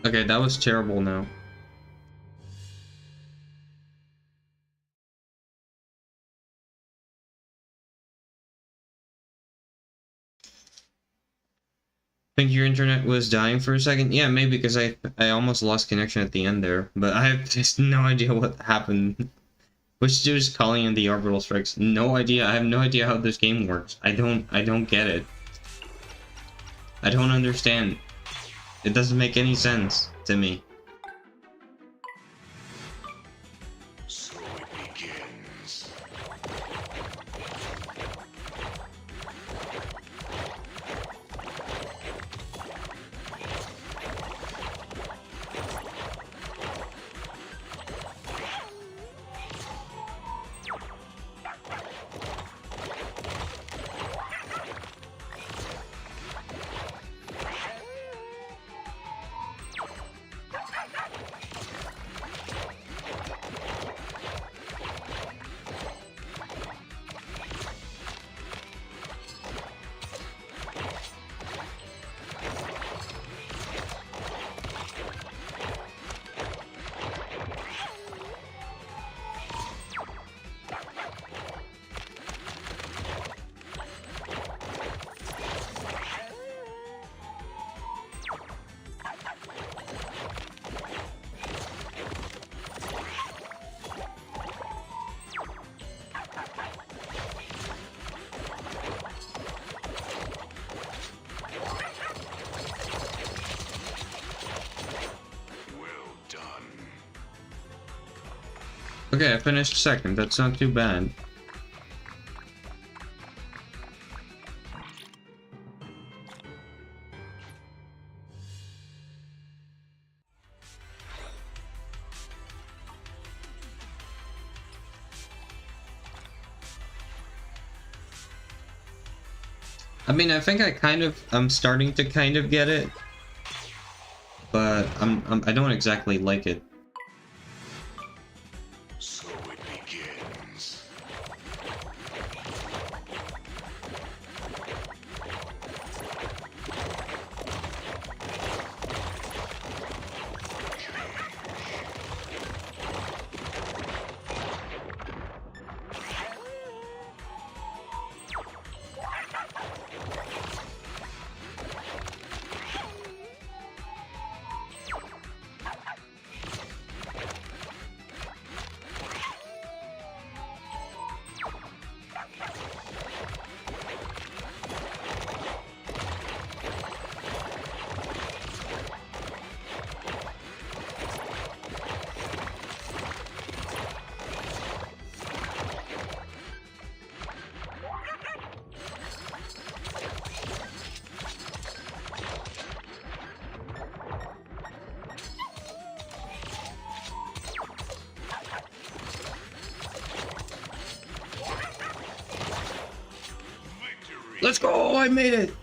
Okay, that was terrible now. Think your internet was dying for a second? Yeah, maybe because I almost lost connection at the end there, but I have just no idea what happened. Which dude's calling in the orbital strikes? No idea. I have no idea how this game works. I don't get it. I don't understand. It doesn't make any sense to me. So it begins. Okay, I finished second. That's not too bad. I mean, I think I'm starting to kind of get it, but I don't exactly like it. So it begins. Let's go! I made it!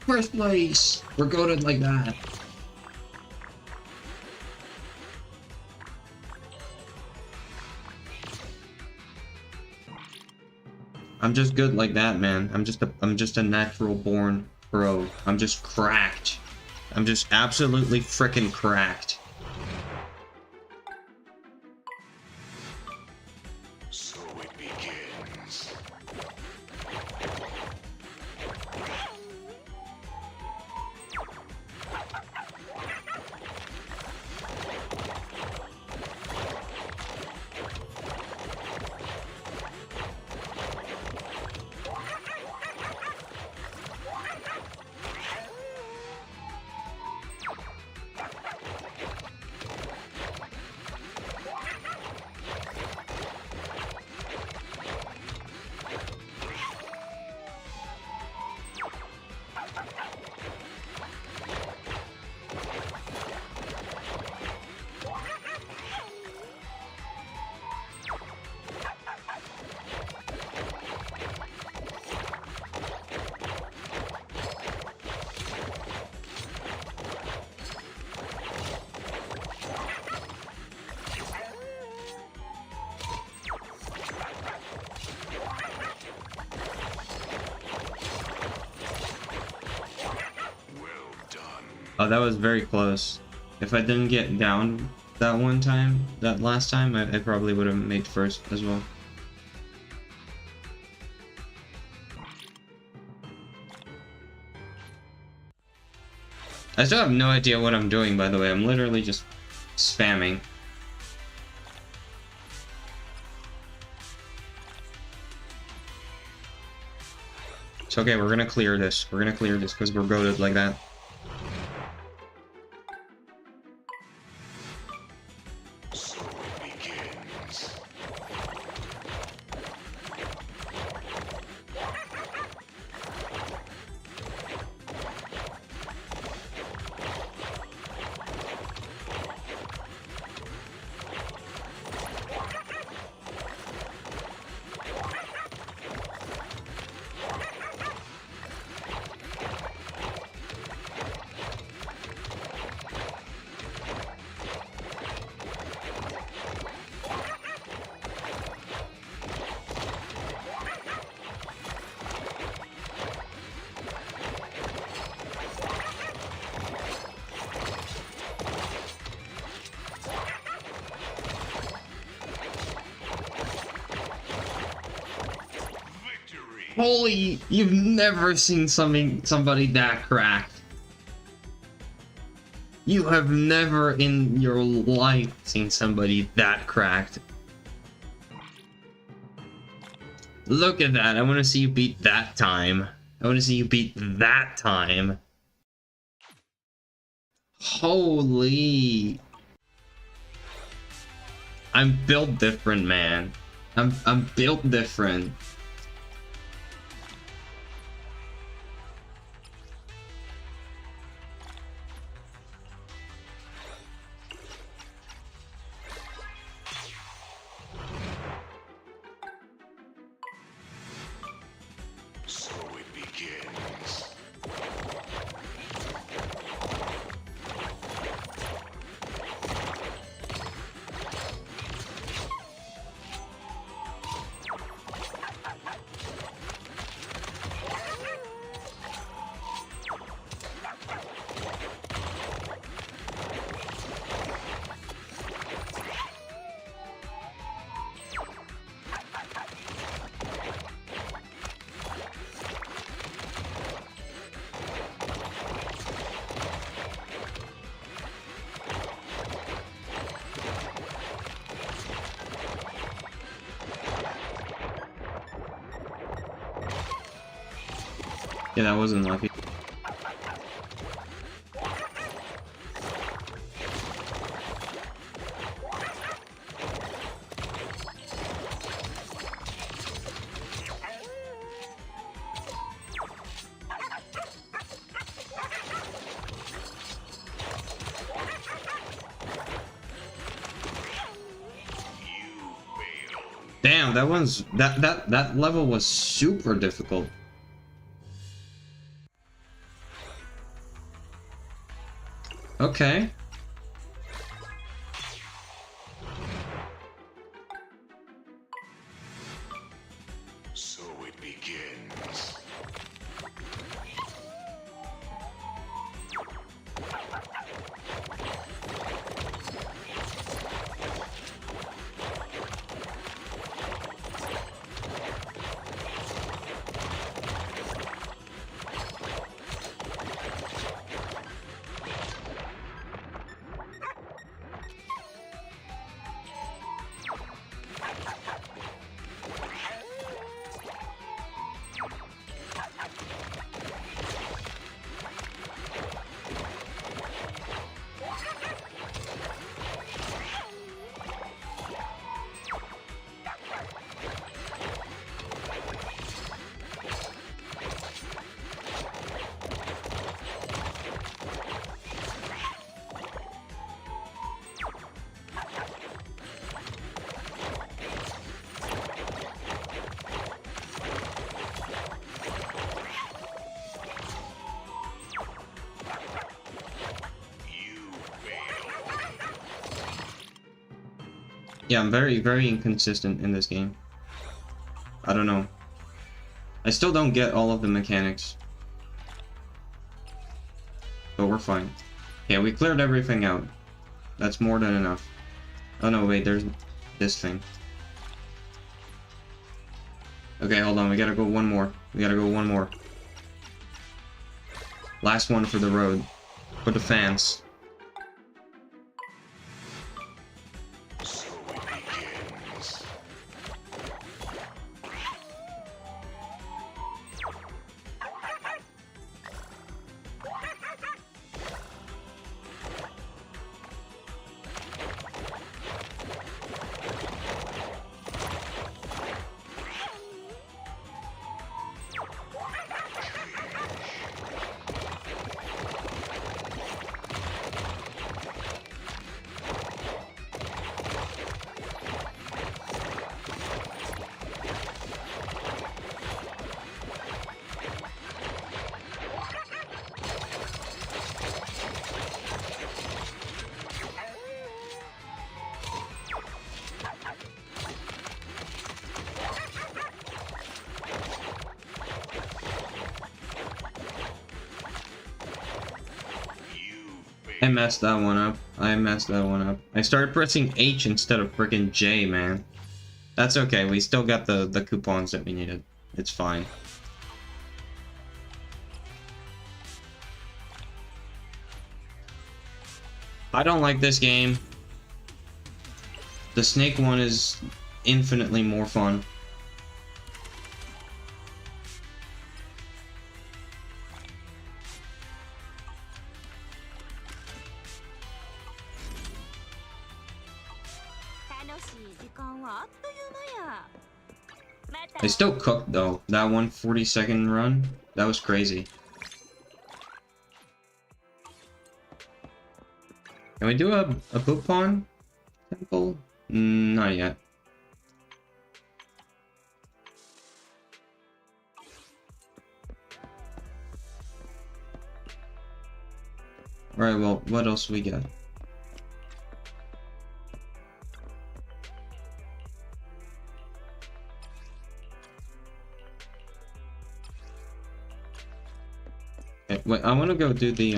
First place! We're goated like that. I'm just good like that, man. I'm just a natural born pro. I'm just cracked. I'm just absolutely frickin' cracked. So it begins. Oh, that was very close. If I didn't get down that one time, that last time, I probably would have made first as well. I still have no idea what I'm doing, by the way. I'm literally just spamming. It's okay, we're gonna clear this. We're gonna clear this because we're goated like that. So it begins. Holy, you've never seen somebody that cracked. You have never in your life seen somebody that cracked. Look at that. I want to see you beat that time. I want to see you beat that time. Holy. I'm built different, man. I'm built different. So it begins. Yeah, that wasn't lucky. Damn, that level was super difficult. Okay. So it begins. Yeah, I'm very inconsistent in this game. I don't know. I still don't get all of the mechanics. But we're fine. Yeah, we cleared everything out. That's more than enough. Oh no, wait, there's this thing. Okay, hold on, we gotta go one more. We gotta go one more. Last one for the road. For the fans. I messed that one up. I messed that one up. I started pressing H instead of frickin' J, man. That's okay. We still got the coupons that we needed. It's fine. I don't like this game. The snake one is infinitely more fun. I still cooked though. That 140-second run, that was crazy. Can we do a coupon temple? Not yet. Alright, well, what else we got? Okay, wait, I want to go do the,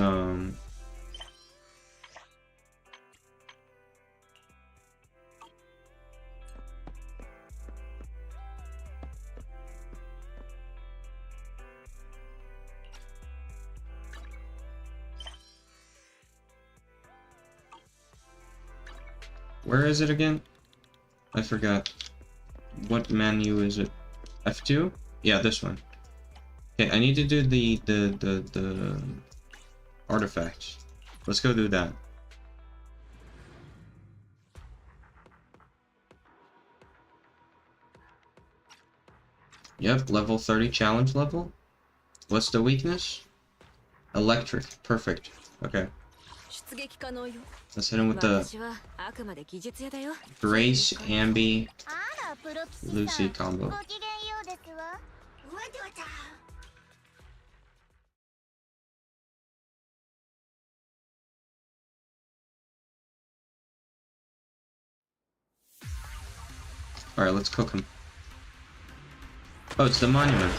where is it again? I forgot. What menu is it? F2? Yeah, this one. Okay, I need to do the artifacts. Let's go do that. Yep, level 30 challenge level. What's the weakness? Electric. Perfect. Okay. Let's hit him with the Grace, Ambi, Lucy combo. Alright, let's cook him. Oh, it's the monument.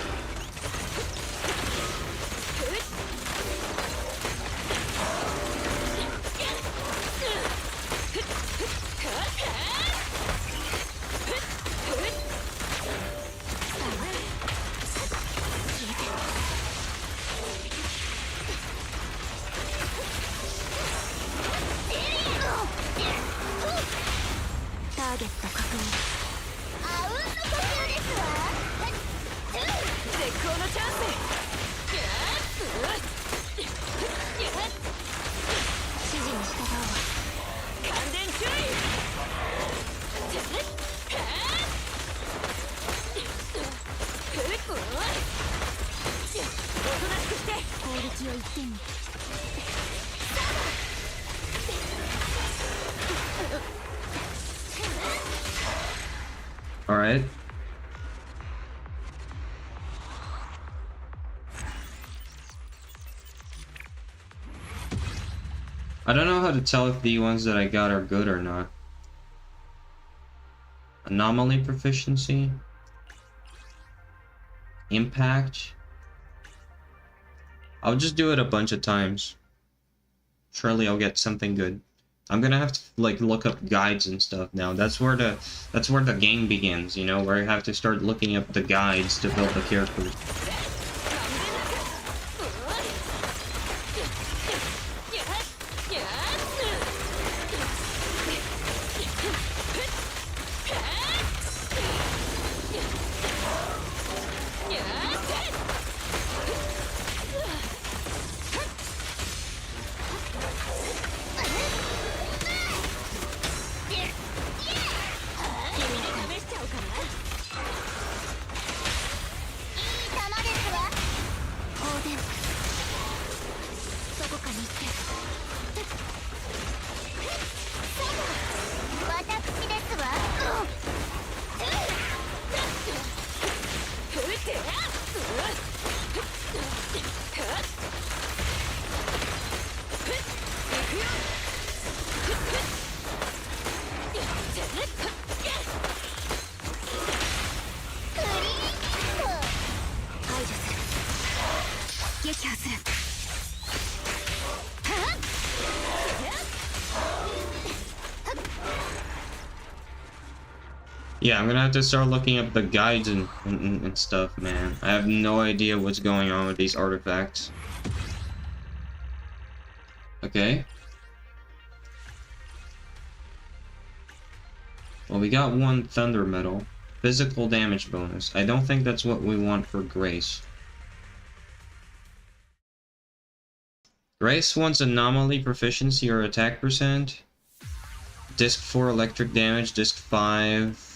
Alright. I don't know how to tell if the ones that I got are good or not. Anomaly proficiency. Impact. I'll just do it a bunch of times. Surely I'll get something good. I'm gonna have to like look up guides and stuff now. That's where the game begins, you know, where I have to start looking up the guides to build the character. Yeah, I'm gonna have to start looking up the guides and stuff, man. I have no idea what's going on with these artifacts. Okay. Well, we got one thunder metal. Physical damage bonus. I don't think that's what we want for Grace. Grace wants anomaly proficiency or attack percent. Disc 4 electric damage, disc 5.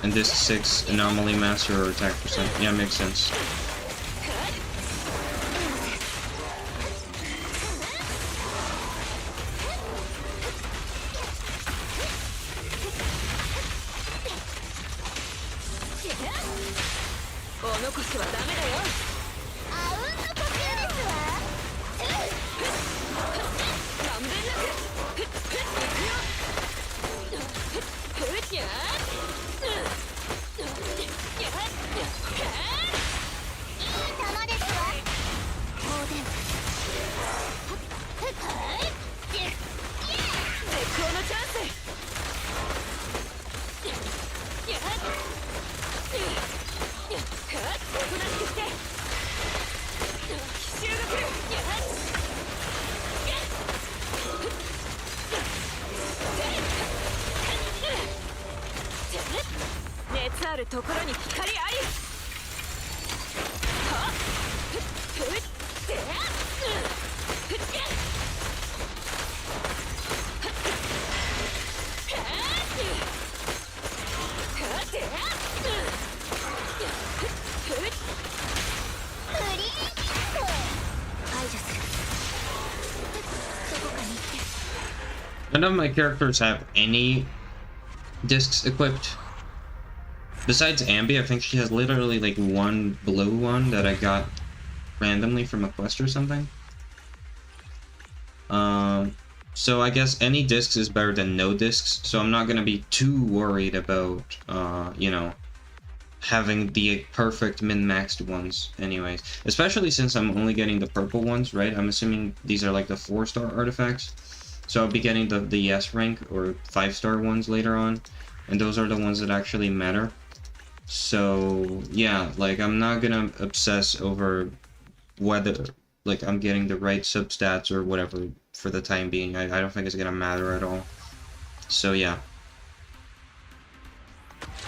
And disc 6 anomaly master or attack percent. Yeah, makes sense. None of my characters have any discs equipped. Besides Ambi, I think she has literally like one blue one that I got randomly from a quest or something. So I guess any discs is better than no discs, so I'm not gonna be too worried about, you know, having the perfect min-maxed ones anyways. Especially since I'm only getting the purple ones, right? I'm assuming these are like the 4-star artifacts. So I'll be getting the S rank or 5-star ones later on. And those are the ones that actually matter. So yeah, like I'm not gonna obsess over whether like I'm getting the right substats or whatever for the time being. I don't think it's gonna matter at all. So yeah.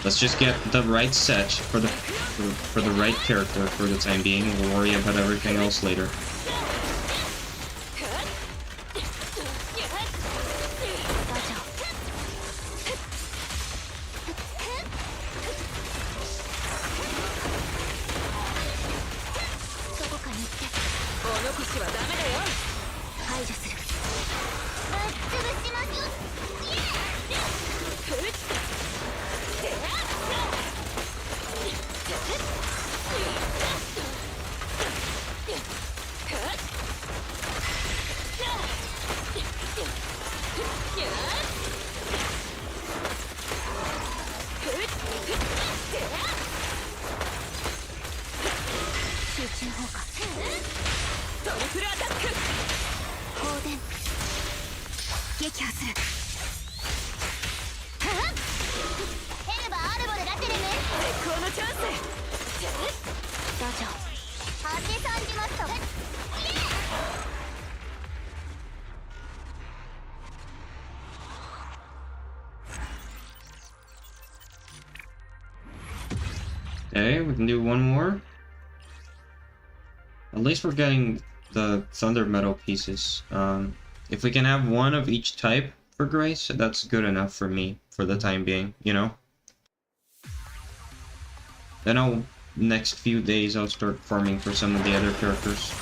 Let's just get the right set for the right character for the time being. We'll worry about everything else later. Okay, we can do one more. At least we're getting the thunder metal pieces. If we can have one of each type for Grace, that's good enough for me for the time being, you know? Then next few days I'll start farming for some of the other characters.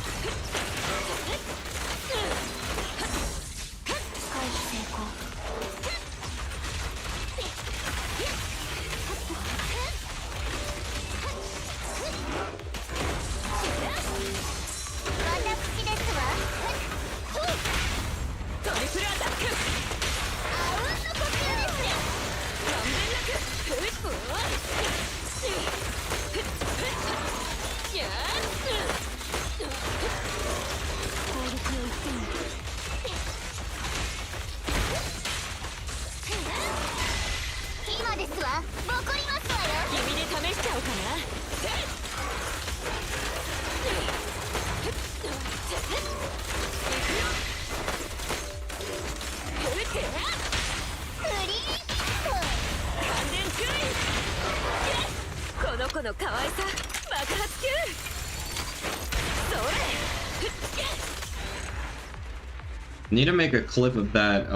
Need to make a clip of that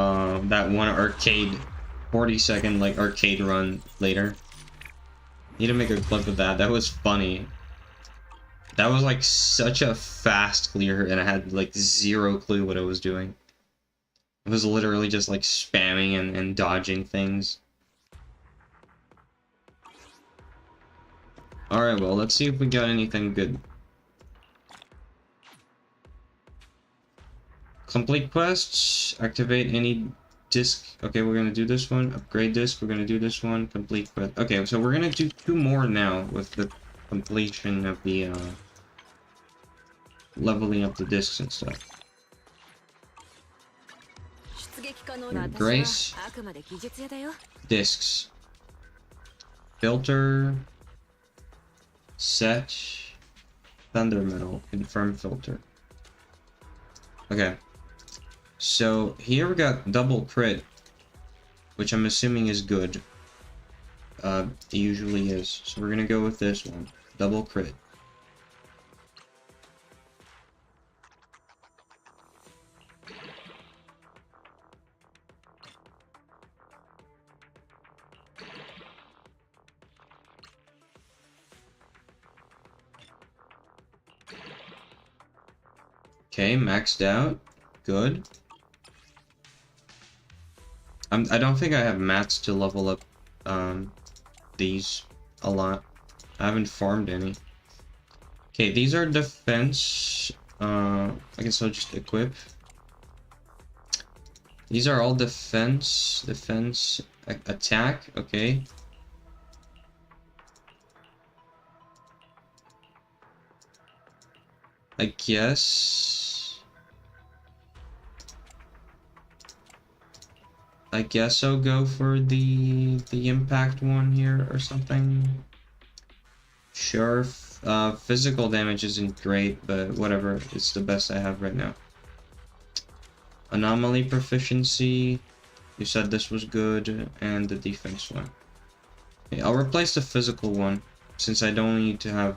that one arcade 40-second like arcade run later. Need to make a clip of that. That was funny. That was like such a fast clear and I had like zero clue what I was doing. I was literally just like spamming and dodging things. Alright, well, let's see if we got anything good. Complete quests, activate any disc. Okay, we're gonna do this one. Upgrade disc, we're gonna do this one. Complete quest. Okay, so we're gonna do 2 more now with the completion of the leveling up the discs and stuff. Grace. Discs. Filter. Set. Thunder metal. Confirm filter. Okay. So here we got double crit, which I'm assuming is good. It usually is. So we're gonna go with this one. Double crit. Okay, maxed out. Good. I don't think I have mats to level up these a lot. I haven't farmed any. Okay, these are defense. I guess I'll just equip. These are all defense, attack, okay. I guess I'll go for the impact one here or something. Sure, physical damage isn't great, but whatever, it's the best I have right now. Anomaly proficiency, you said this was good, and the defense one. Okay, I'll replace the physical one, since I only need to have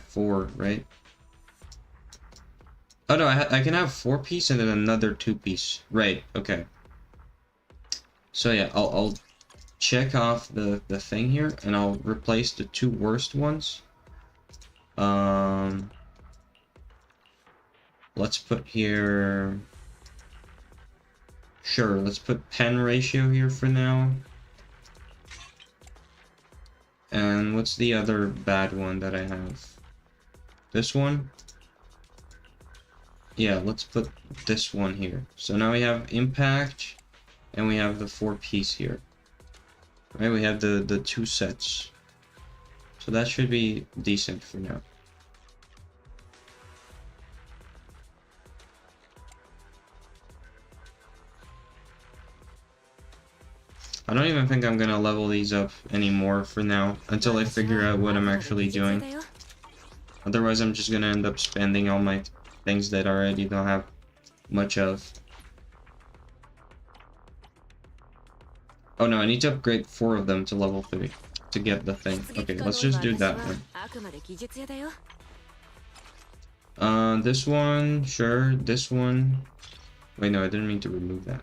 4, right? Oh no, I can have 4-piece and then another 2-piece. Right, okay. So yeah, I'll check off the thing here, and I'll replace the 2 worst ones. Let's put here... Sure, let's put pen ratio here for now. And what's the other bad one that I have? This one? Yeah, let's put this one here. So now we have impact, and we have the 4-piece here. Right, we have the 2 sets. So that should be decent for now. I don't even think I'm gonna level these up anymore for now, until I figure out what I'm actually doing. Otherwise, I'm just gonna end up spending all my things that I already don't have much of. Oh no, I need to upgrade 4 of them to level 3 to get the thing. Okay, let's just do that one. This one, sure, this one. Wait, no, I didn't mean to remove that.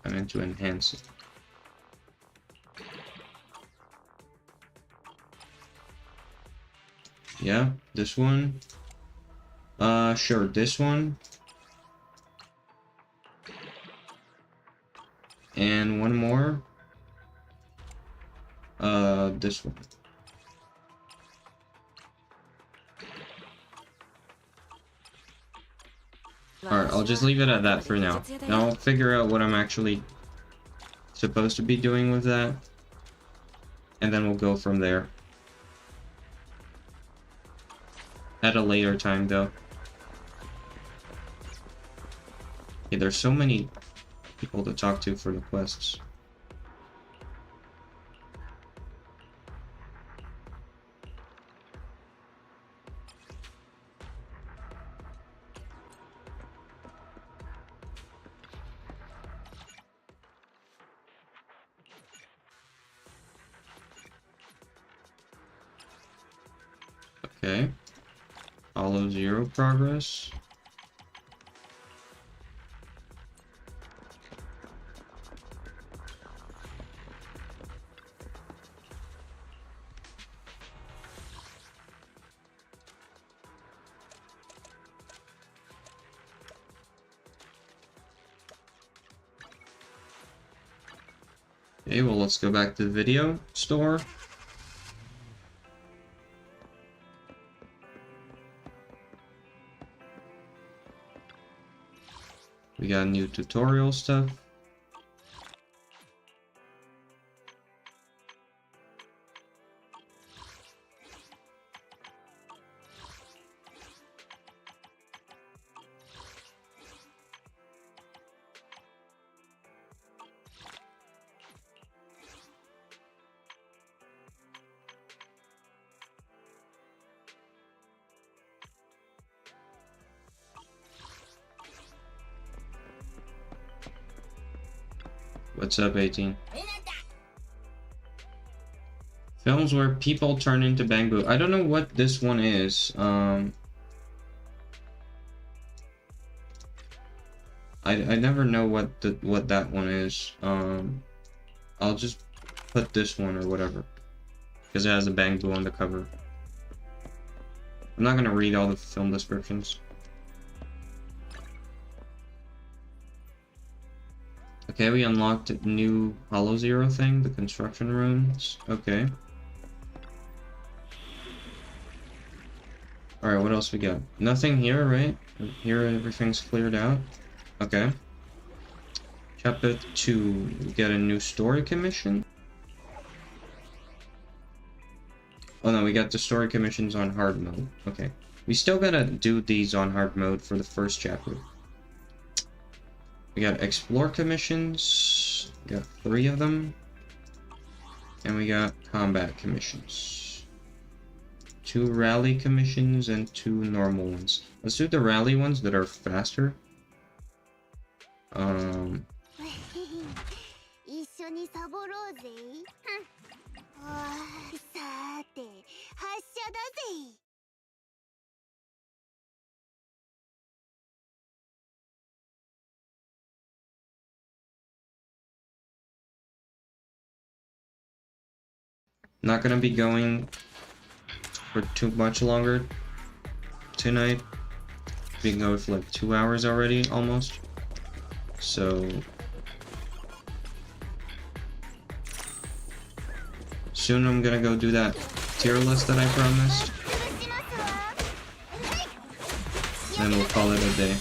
I meant to enhance it. Yeah, this one. Sure, this one. And one more. This one. Alright, I'll just leave it at that for now. Now I'll figure out what I'm actually supposed to be doing with that. And then we'll go from there. At a later time, though. Okay, there's so many people to talk to for the quests. Okay. Hollow Zero progress. Okay, well, let's go back to the video store. We got new tutorial stuff. What's up, 18? Films where people turn into bamboo. I don't know what this one is. I never know what that one is. I'll just put this one or whatever, because it has a bamboo on the cover. I'm not gonna read all the film descriptions. Okay, we unlocked a new Hollow Zero thing, the construction ruins. Okay. Alright, what else we got? Nothing here, right? Here everything's cleared out. Okay. Chapter 2. We get a new story commission. Oh no, we got the story commissions on hard mode. Okay. We still gotta do these on hard mode for the first chapter. We got explore commissions. We got 3 of them. And we got combat commissions. 2 rally commissions and 2 normal ones. Let's do the rally ones that are faster. 一緒にサボろうぜ。さて、発射だぜ。Not gonna be going for too much longer tonight. Been going for like 2 hours already, almost. So soon I'm gonna go do that tier list that I promised. Then we'll call it a day.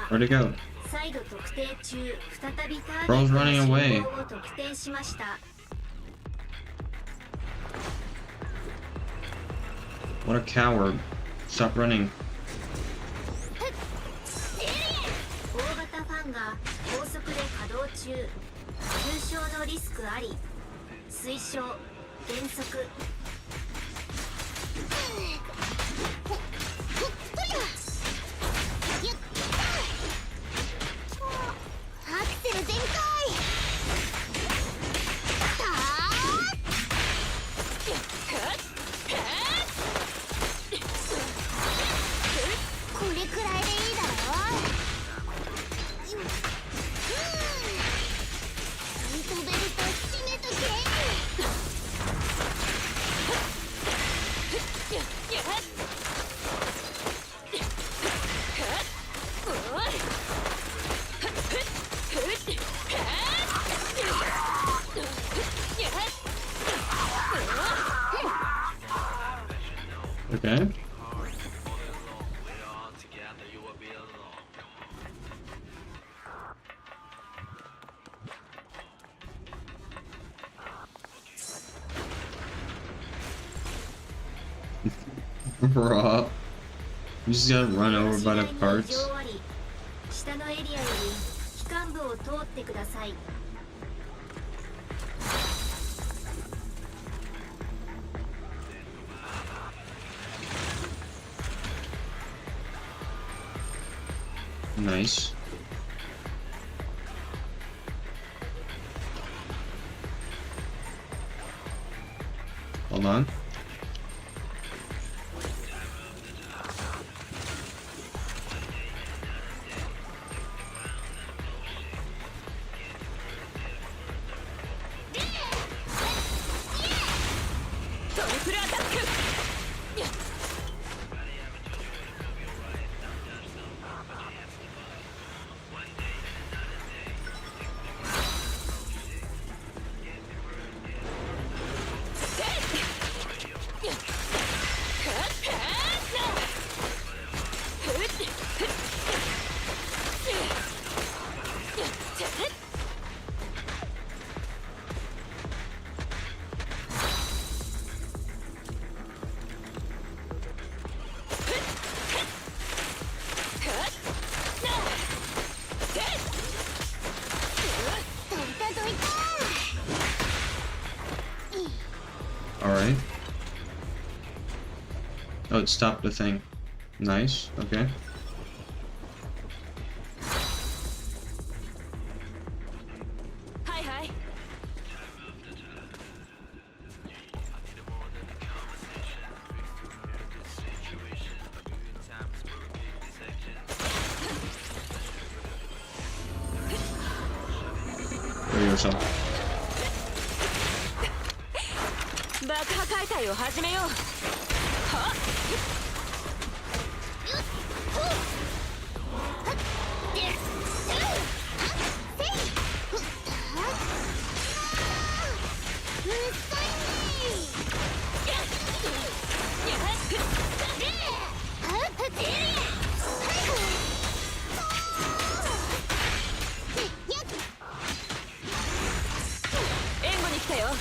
Where'd it go? Bro's running away. What a coward. Stop running. Okay. Bruh. You just got run over by the carts. Nice. Hold on. Alright. Oh, it stopped the thing. Nice, okay. so. 爆破解体を始めよう。はっ。援護に来たよ。こ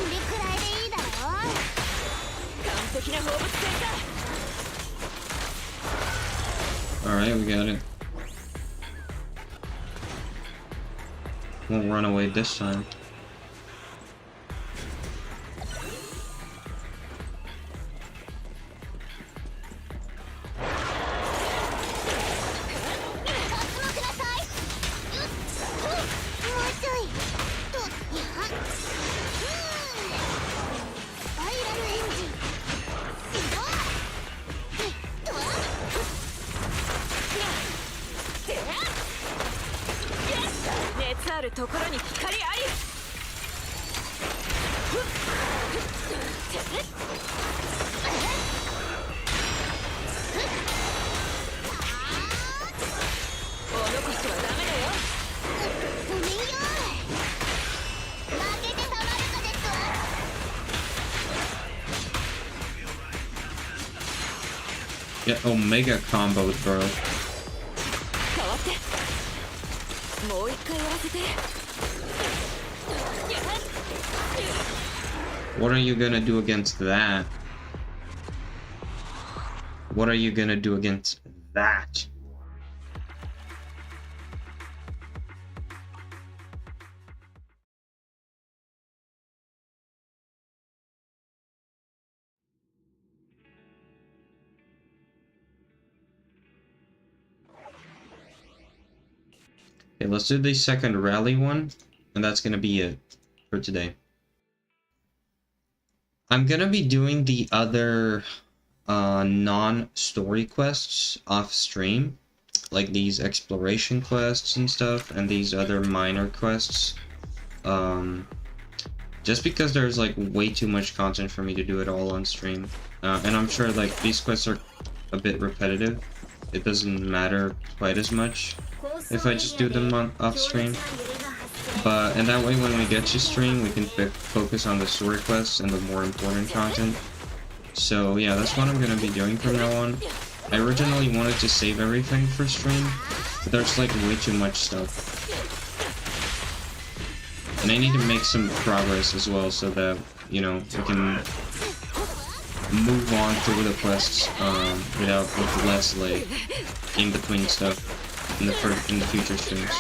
れくらいでいいだろ。完璧な放物線だ。 Alright, we got it. Won't run away this time. Yeah, Omega combos, bro. What are you gonna do against that? What are you gonna do against that? Okay, let's do the second rally one, and that's gonna be it for today. I'm gonna be doing the other non-story quests off stream, like these exploration quests and stuff, and these other minor quests. Just because there's like way too much content for me to do it all on stream, and I'm sure like these quests are a bit repetitive. It doesn't matter quite as much if I just do them off stream. And that way when we get to stream, we can focus on the story quests and the more important content. So yeah, that's what I'm gonna be doing from now on. I originally wanted to save everything for stream, but there's like way too much stuff. And I need to make some progress as well so that, you know, we can move on through the quests with less like in between stuff in the future streams.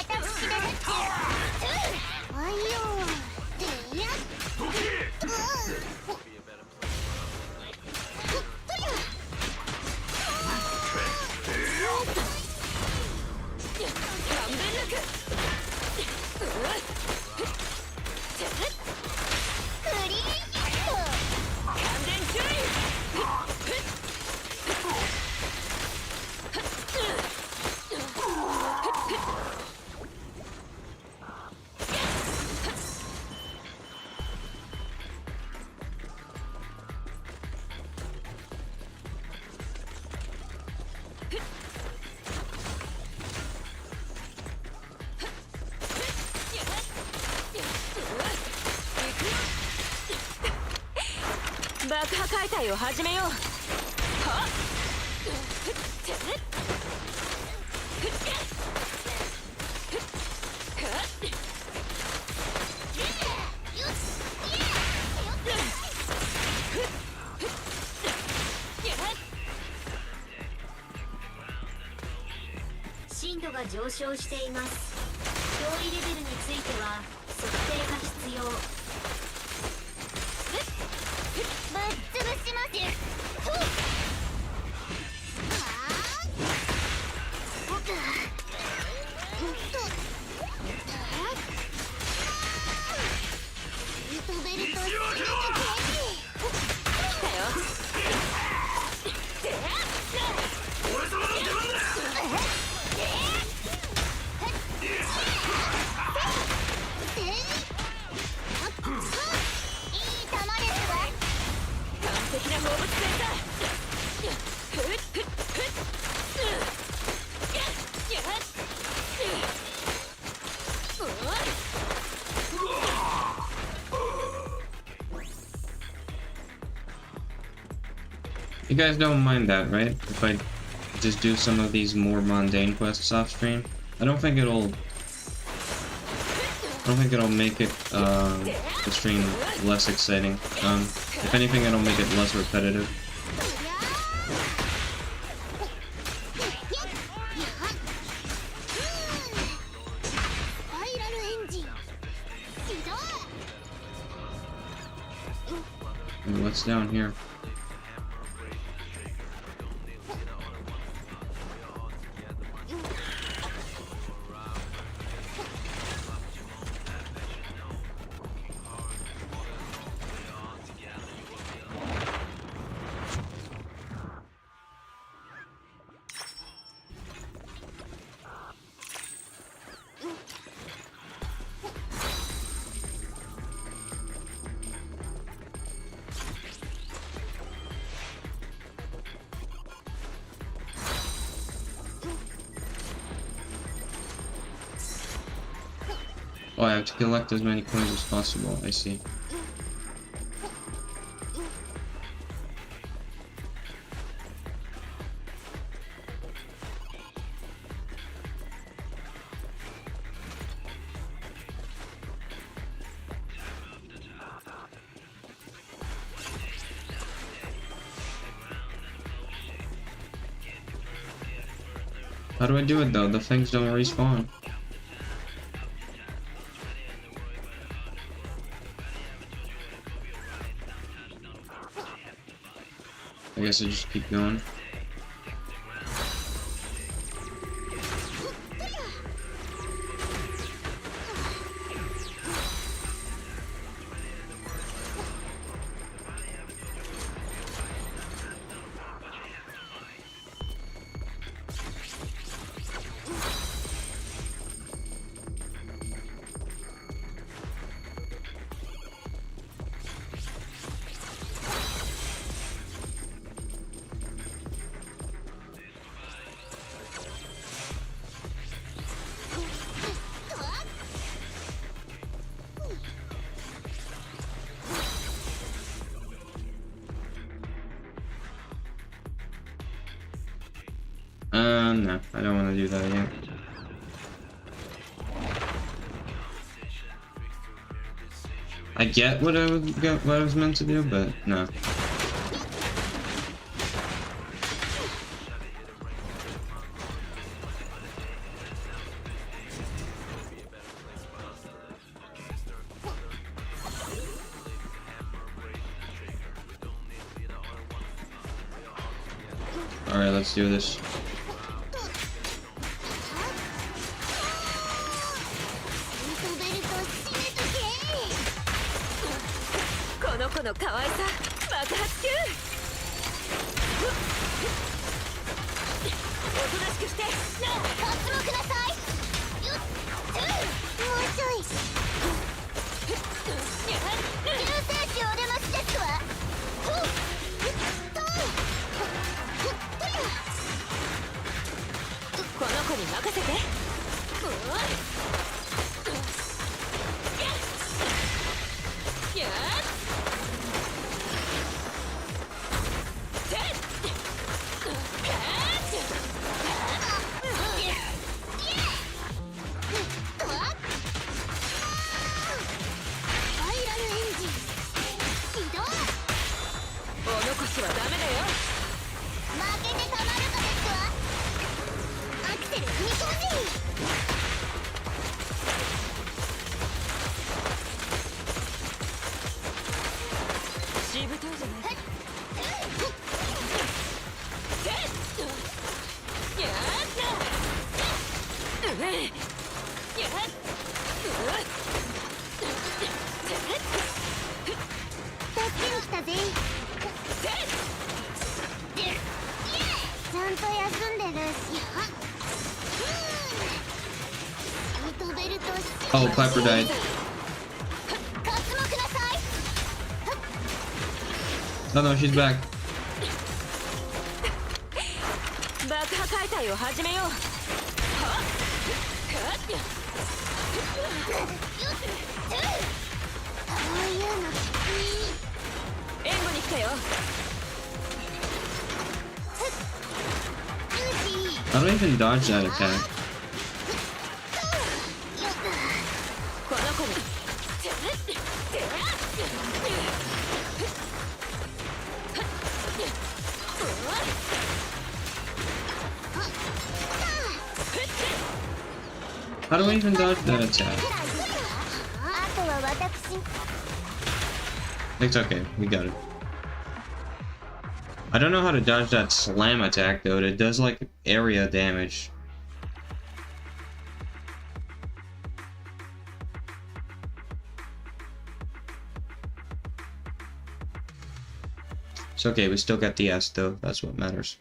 You guys don't mind that, right? If I just do some of these more mundane quests off stream? I don't think it'll make it the stream less exciting. If anything, it'll make it less repetitive. And what's down here? Oh, I have to collect as many coins as possible, I see. How do I do it though? The things don't respawn. I guess I just keep going. No, I don't want to do that again. I get what I was meant to do, but no. All right, let's do this. の可愛さ爆発中。おとなしくして。なあ、こっちもください。よっ、もうちょい。救世主お出ましですわ。この子に任せて。やっ。 はダメだよ。負けてたまるかですわ。アクセル踏み込んで。しぶといじゃない。やった。やっ。助けに来たぜ。 ちゃんと休んでるし。Oh, Clapper died. Oh no, she's back. 爆破解体を始めよう。援護に来たよ。 How do I even dodge that attack? この子に。 How do I even dodge that attack? It's okay, we got it. I don't know how to dodge that slam attack though, it does like area damage. It's okay, we still got the S though, that's what matters.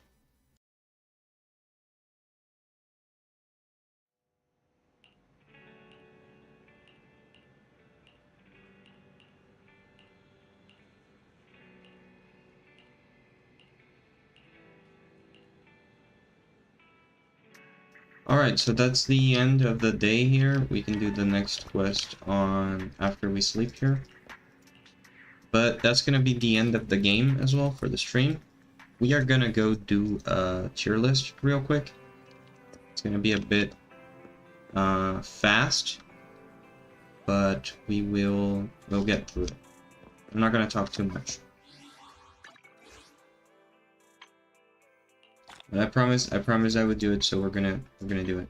Alright, so that's the end of the day here. We can do the next quest on after we sleep here. But that's gonna be the end of the game as well for the stream. We are gonna go do a tier list real quick. It's gonna be a bit fast, but we'll get through it. I'm not gonna talk too much. But I promise I would do it, so we're gonna do it.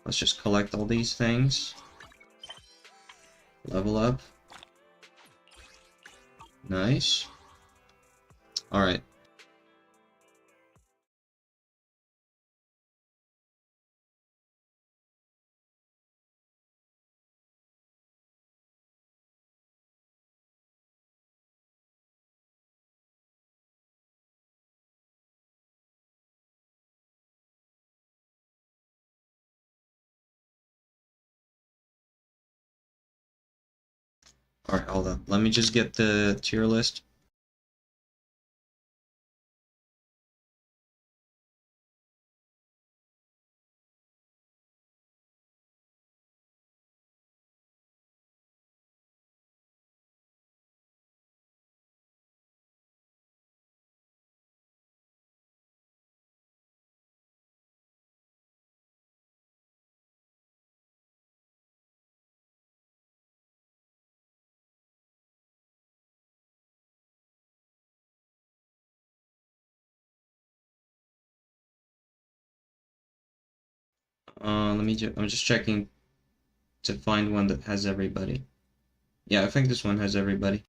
Let's just collect all these things. Level up. Nice. Alright. Alright, hold on. Let me just get the tier list. I'm just checking to find one that has everybody. Yeah, I think this one has everybody.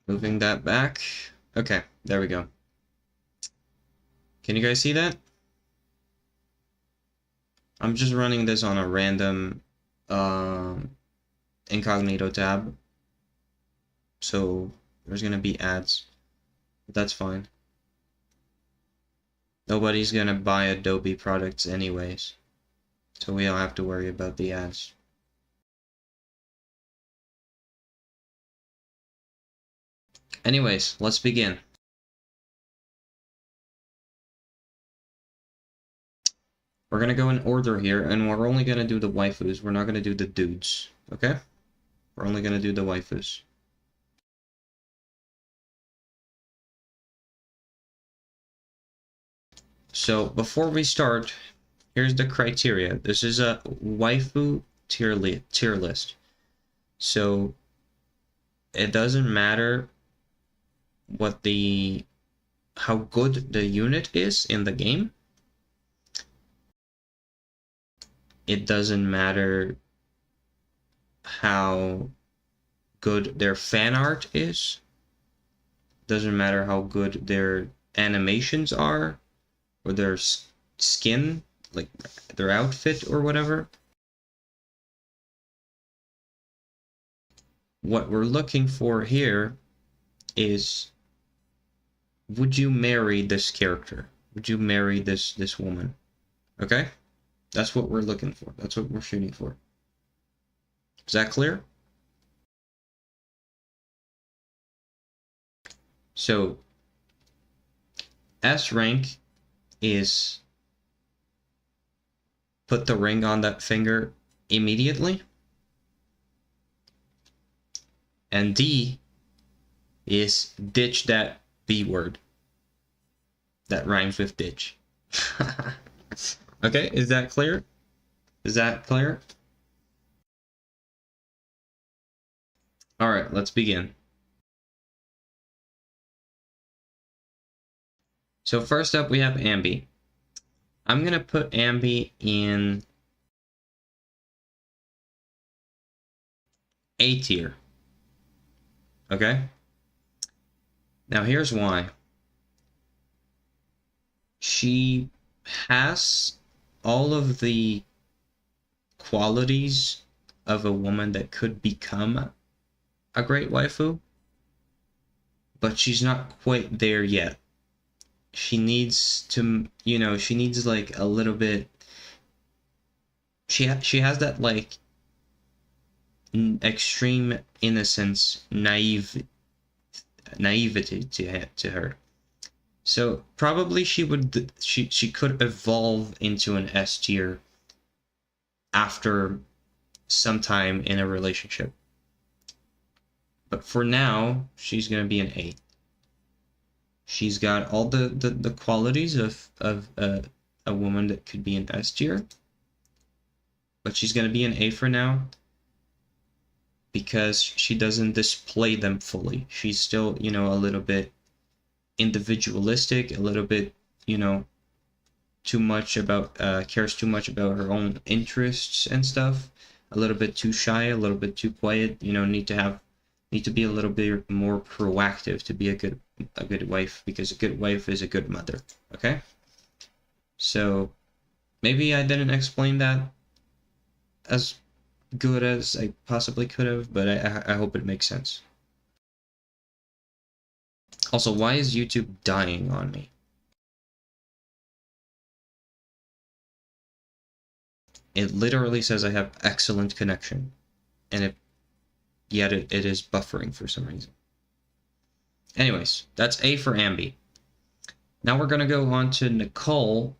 Moving that back. Okay, there we go. Can you guys see that? I'm just running this on a random incognito tab. So there's gonna be ads. But that's fine. Nobody's gonna buy Adobe products anyways. So we don't have to worry about the ads. Anyways, let's begin. We're gonna go in order here, and we're only gonna do the waifus. We're not gonna do the dudes, okay? We're only gonna do the waifus. So before we start, here's the criteria. This is a waifu tier list. So it doesn't matter how good the unit is in the game. It doesn't matter how good their fan art is. Doesn't matter how good their animations are, or their skin, like their outfit or whatever. What we're looking for here is, would you marry this character? Would you marry this woman? Okay? That's what we're looking for. That's what we're shooting for. Is that clear? So, S rank is put the ring on that finger immediately. And D is ditch that B word that rhymes with ditch. Okay, is that clear? Is that clear? All right, let's begin. So first up, we have Ambi. I'm gonna put Ambi in A tier. Okay? Now here's why. She has all of the qualities of a woman that could become a great waifu, but she's not quite there yet. She needs to, she needs like a little bit. She has that like extreme innocence, naivety to her. So probably she could evolve into an S tier after some time in a relationship. But for now, she's gonna be an A. She's got all the qualities of a woman that could be an S tier, but she's gonna be an A for now because she doesn't display them fully. She's still, a little bit individualistic, a little bit, too much about cares too much about her own interests and stuff. A little bit too shy, a little bit too quiet. Need to be a little bit more proactive to be a good wife, because a good wife is a good mother. Okay? So maybe I didn't explain that as good as I possibly could have, but I hope it makes sense. Also, why is YouTube dying on me? It literally says I have excellent connection, and yet it is buffering for some reason. Anyways, that's A for Ambi. Now we're going to go on to Nicole,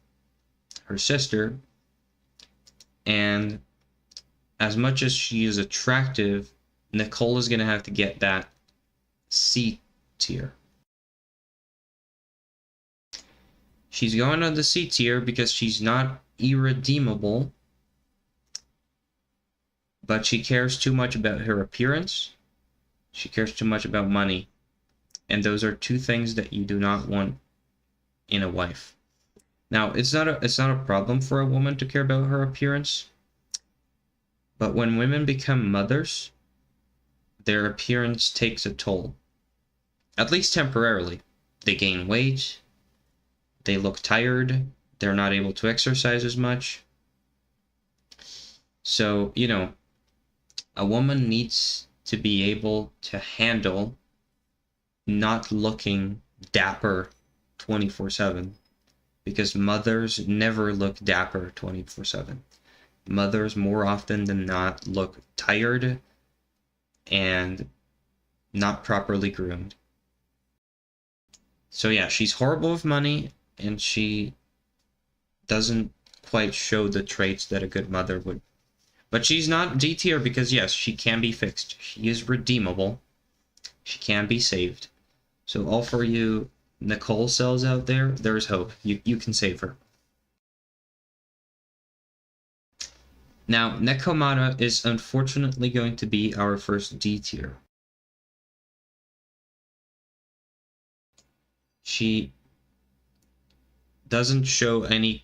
her sister, and as much as she is attractive, Nicole is going to have to get that C tier. She's going on the C tier because she's not irredeemable, but she cares too much about her appearance. She cares too much about money. And those are two things that you do not want in a wife. Now, it's not a problem for a woman to care about her appearance, but when women become mothers, their appearance takes a toll. At least temporarily. They gain weight, they look tired, they're not able to exercise as much. So, a woman needs to be able to handle not looking dapper 24/7, because mothers never look dapper 24/7. Mothers more often than not look tired and not properly groomed. So yeah, she's horrible with money, and she doesn't quite show the traits that a good mother would. But she's not D tier because yes, she can be fixed. She is redeemable. She can be saved. So all for you Nicole cells out there, there's hope. You can save her. Now, Nekomata is unfortunately going to be our first D tier. She doesn't show any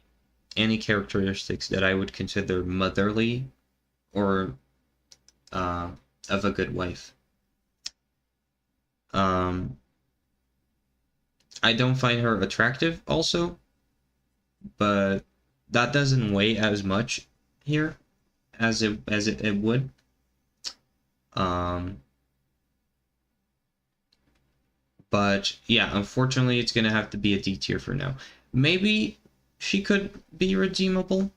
characteristics that I would consider motherly or of a good wife. I don't find her attractive also, but that doesn't weigh as much here as it would. But yeah, unfortunately, it's gonna have to be a D tier for now. Maybe she could be redeemable.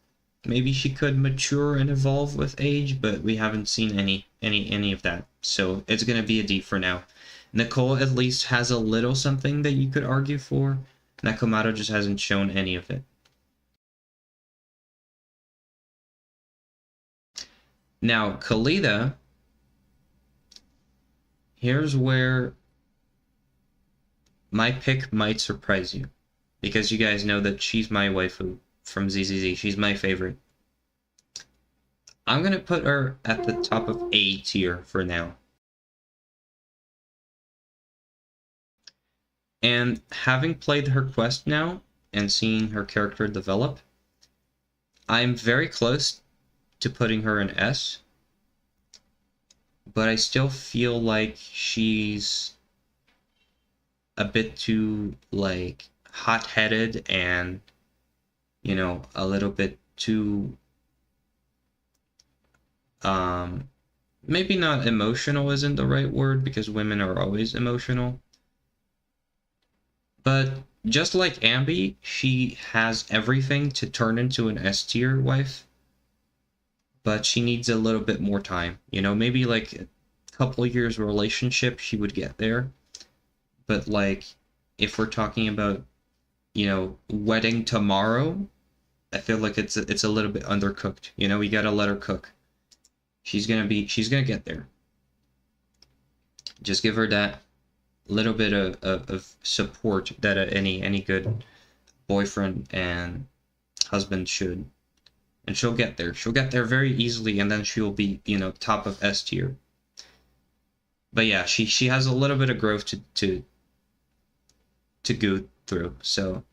Maybe she could mature and evolve with age, but we haven't seen any of that. So it's gonna be a D for now. Nicole at least has a little something that you could argue for. Nekomata just hasn't shown any of it. Now, Kalita, here's where my pick might surprise you, because you guys know that she's my waifu from ZZZ. She's my favorite. I'm gonna put her at the top of A tier for now. And having played her quest now and seeing her character develop, I'm very close to putting her in S, but I still feel like she's a bit too, like, hot-headed and, you know, a little bit too, maybe not emotional isn't the right word, because women are always emotional. But just like Ambi, she has everything to turn into an S tier wife, but she needs a little bit more time. You know, maybe like a couple of years relationship, she would get there. But like, if we're talking about, you know, wedding tomorrow, I feel like it's a little bit undercooked. You know, we gotta let her cook. She's gonna get there. Just give her that little bit of support that any good boyfriend and husband should, and she'll get there. She'll get there very easily, and then she'll be, you know, top of S tier. But yeah, she has a little bit of growth to go through. So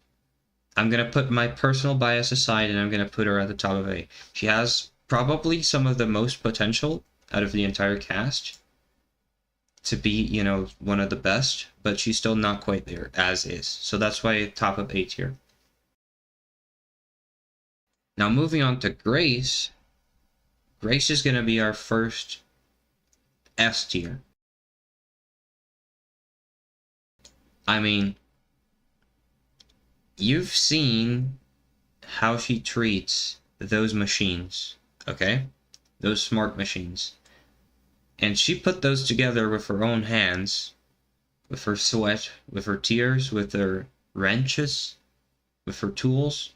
I'm gonna put my personal bias aside, and I'm gonna put her at the top of A. She has probably some of the most potential out of the entire cast to be, you know, one of the best, but she's still not quite there as is. So that's why top of A tier. Now moving on to Grace. Grace is going to be our first S tier. I mean, you've seen how she treats those machines, okay? Those smart machines. And she put those together with her own hands, with her sweat, with her tears, with her wrenches, with her tools.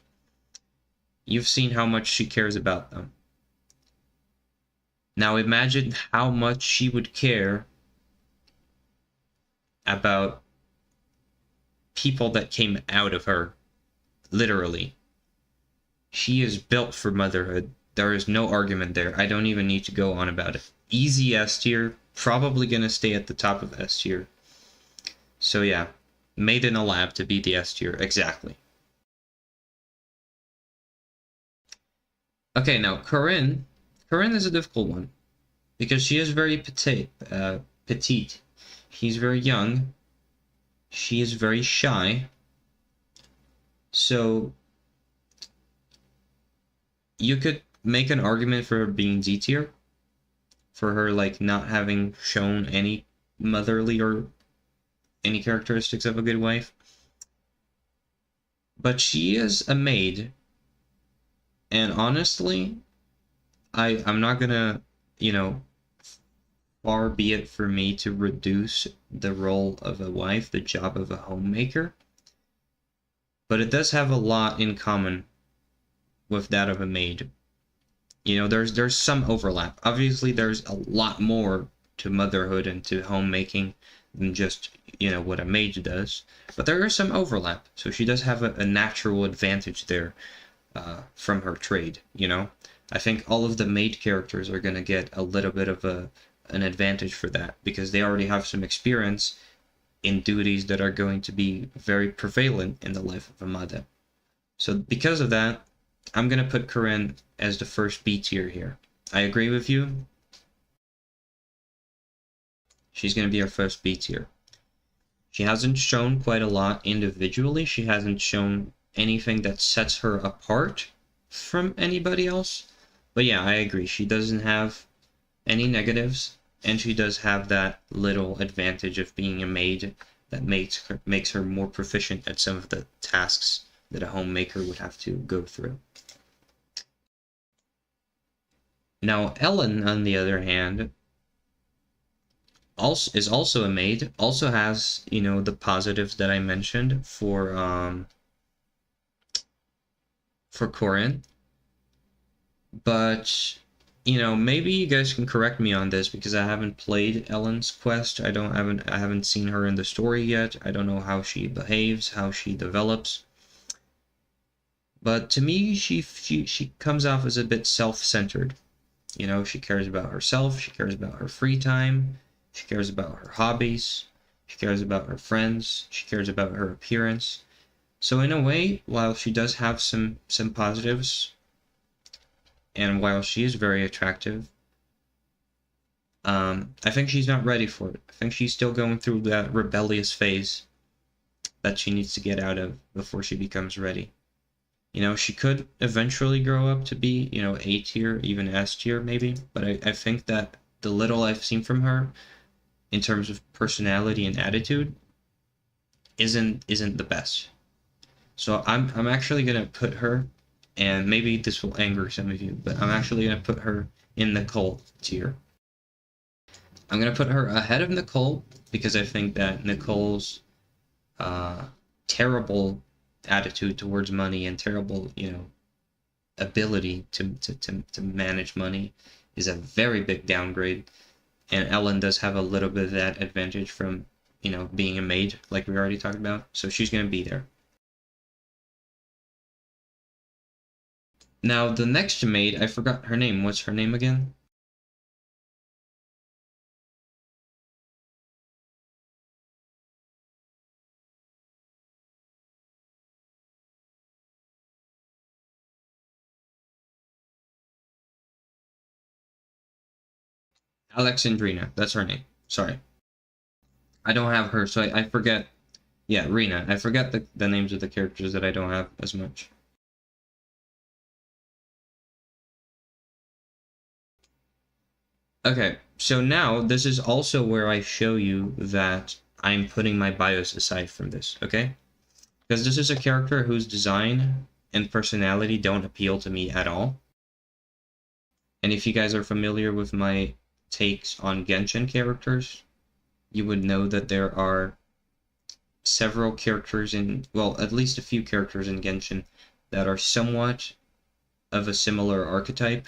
You've seen how much she cares about them. Now imagine how much she would care about people that came out of her, literally. She is built for motherhood. There is no argument there. I don't even need to go on about it. Easy S tier, probably gonna stay at the top of S tier. So yeah, made in a lab to be the S tier, exactly. Okay, now Corinne. Corinne is a difficult one, because she is very petite. She's very young. She is very shy. So you could make an argument for her being D tier, for her like not having shown any motherly or any characteristics of a good wife. But she is a maid, and honestly, I'm not gonna, you know, far be it for me to reduce the role of a wife, the job of a homemaker, but it does have a lot in common with that of a maid. You know, there's some overlap. Obviously, there's a lot more to motherhood and to homemaking than just, you know, what a mage does. But there is some overlap, so she does have a natural advantage there from her trade, you know? I think all of the maid characters are going to get a little bit of an advantage for that, because they already have some experience in duties that are going to be very prevalent in the life of a mother. So because of that, I'm going to put Corinne as the first B tier here. I agree with you. She's going to be our first B tier. She hasn't shown quite a lot individually. She hasn't shown anything that sets her apart from anybody else. But yeah, I agree. She doesn't have any negatives, and she does have that little advantage of being a maid that makes her more proficient at some of the tasks that a homemaker would have to go through. Now, Ellen, on the other hand, is also a maid, also has, you know, the positives that I mentioned for Corinne. But, you know, maybe you guys can correct me on this, because I haven't played Ellen's quest. I haven't seen her in the story yet. I don't know how she behaves, how she develops. But to me, she comes off as a bit self-centered. You know, she cares about herself, she cares about her free time, she cares about her hobbies, she cares about her friends, she cares about her appearance. So in a way, while she does have some positives, and while she is very attractive, I think she's not ready for it. I think she's still going through that rebellious phase that she needs to get out of before she becomes ready. You know, she could eventually grow up to be, you know, A tier, even S tier maybe, but I think that the little I've seen from her in terms of personality and attitude isn't the best. So I'm actually gonna put her, and maybe this will anger some of you, but I'm actually gonna put her in Nicole tier. I'm gonna put her ahead of Nicole because I think that Nicole's terrible attitude towards money and terrible, you know, ability to manage money is a very big downgrade. And Ellen does have a little bit of that advantage from, you know, being a maid, like we already talked about. So she's going to be there. Now, the next maid, I forgot her name. What's her name again? Alexandrina, that's her name. Sorry. I don't have her, so I forget. Yeah, Rena. I forget the names of the characters that I don't have as much. Okay, so now this is also where I show you that I'm putting my bias aside from this, okay? Because this is a character whose design and personality don't appeal to me at all. And if you guys are familiar with my takes on Genshin characters, you would know that there are several characters in, well, at least a few characters in Genshin that are somewhat of a similar archetype,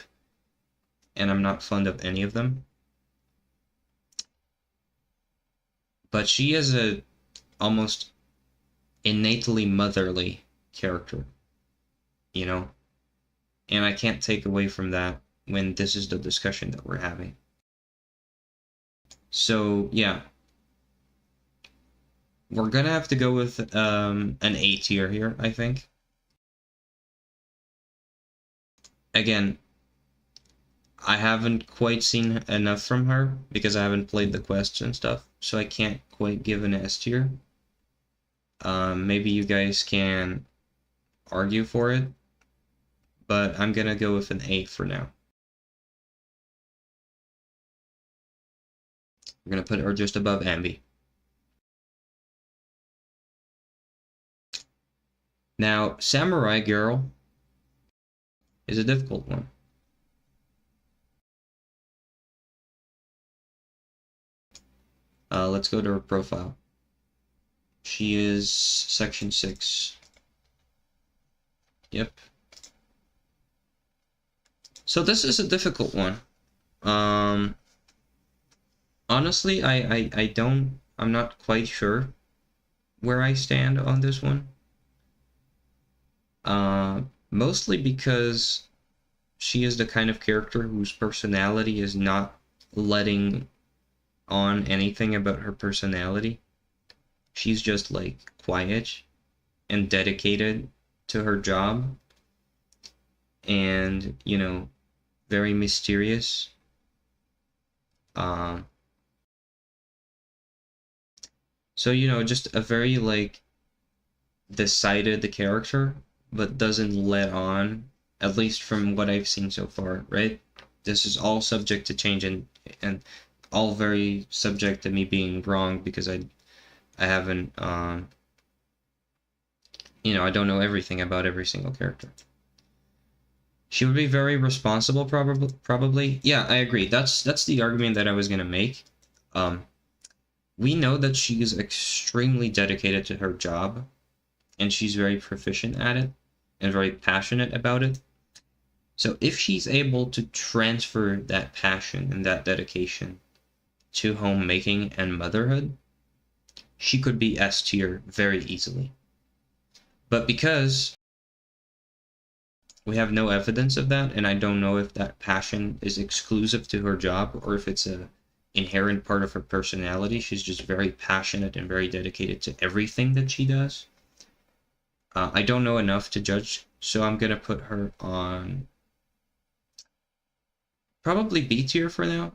and I'm not fond of any of them. But she is a almost innately motherly character, you know? And I can't take away from that when this is the discussion that we're having. So, yeah. We're gonna have to go with an A tier here, I think. Again, I haven't quite seen enough from her because I haven't played the quests and stuff, so I can't quite give an S tier. Maybe you guys can argue for it, but I'm gonna go with an A for now. We're gonna put her just above Ambi. Now, Samurai Girl is a difficult one. Let's go to her profile. She is section 6. Yep. So this is a difficult one. Honestly, I'm I'm not quite sure where I stand on this one. Mostly because she is the kind of character whose personality is not letting on anything about her personality. She's just like quiet and dedicated to her job, and you know, very mysterious. So you know, just a very like decided the character, but doesn't let on, at least from what I've seen so far, right? This is all subject to change, and all very subject to me being wrong, because I haven't you know, I don't know everything about every single character. She would be very responsible, probably. Yeah, I agree. That's the argument that I was gonna make. We know that she is extremely dedicated to her job, and she's very proficient at it, and very passionate about it. So if she's able to transfer that passion and that dedication to homemaking and motherhood, she could be S tier very easily. But because we have no evidence of that, and I don't know if that passion is exclusive to her job or if it's a inherent part of her personality, she's just very passionate and very dedicated to everything that she does. I don't know enough to judge, so I'm gonna put her on probably B tier for now,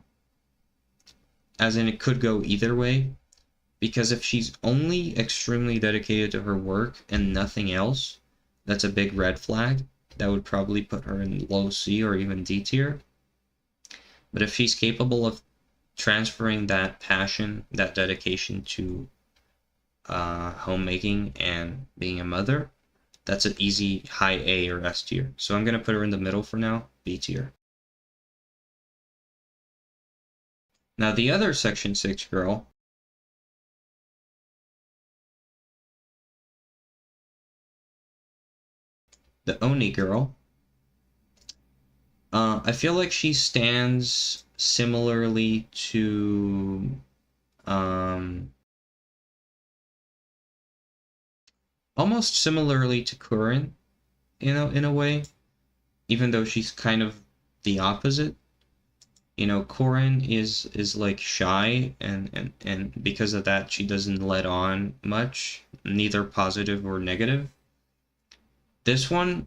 as in it could go either way, because if she's only extremely dedicated to her work and nothing else, that's a big red flag. That would probably put her in low C or even D tier. But if she's capable of transferring that passion, that dedication to homemaking and being a mother, that's an easy high A or S tier. So I'm gonna put her in the middle for now, B tier. Now the other Section 6 girl, the Oni girl, I feel like she stands similarly to almost similarly to Kurin, you know, in a way, even though she's kind of the opposite. You know, Kurin is like shy, and because of that she doesn't let on much, neither positive or negative. This one,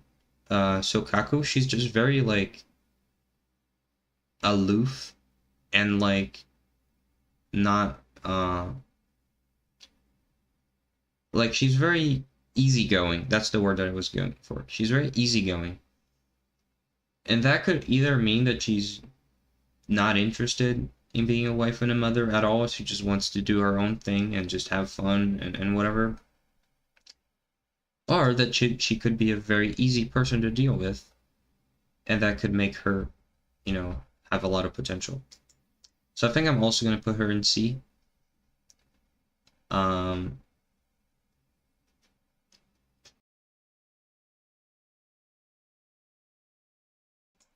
Sokaku, she's just very like aloof and like not like she's very easygoing. That's the word that I was going for. She's very easygoing. And that could either mean that she's not interested in being a wife and a mother at all. She just wants to do her own thing and just have fun and whatever. Or that she could be a very easy person to deal with, and that could make her, you know, have a lot of potential. So I think I'm also going to put her in C.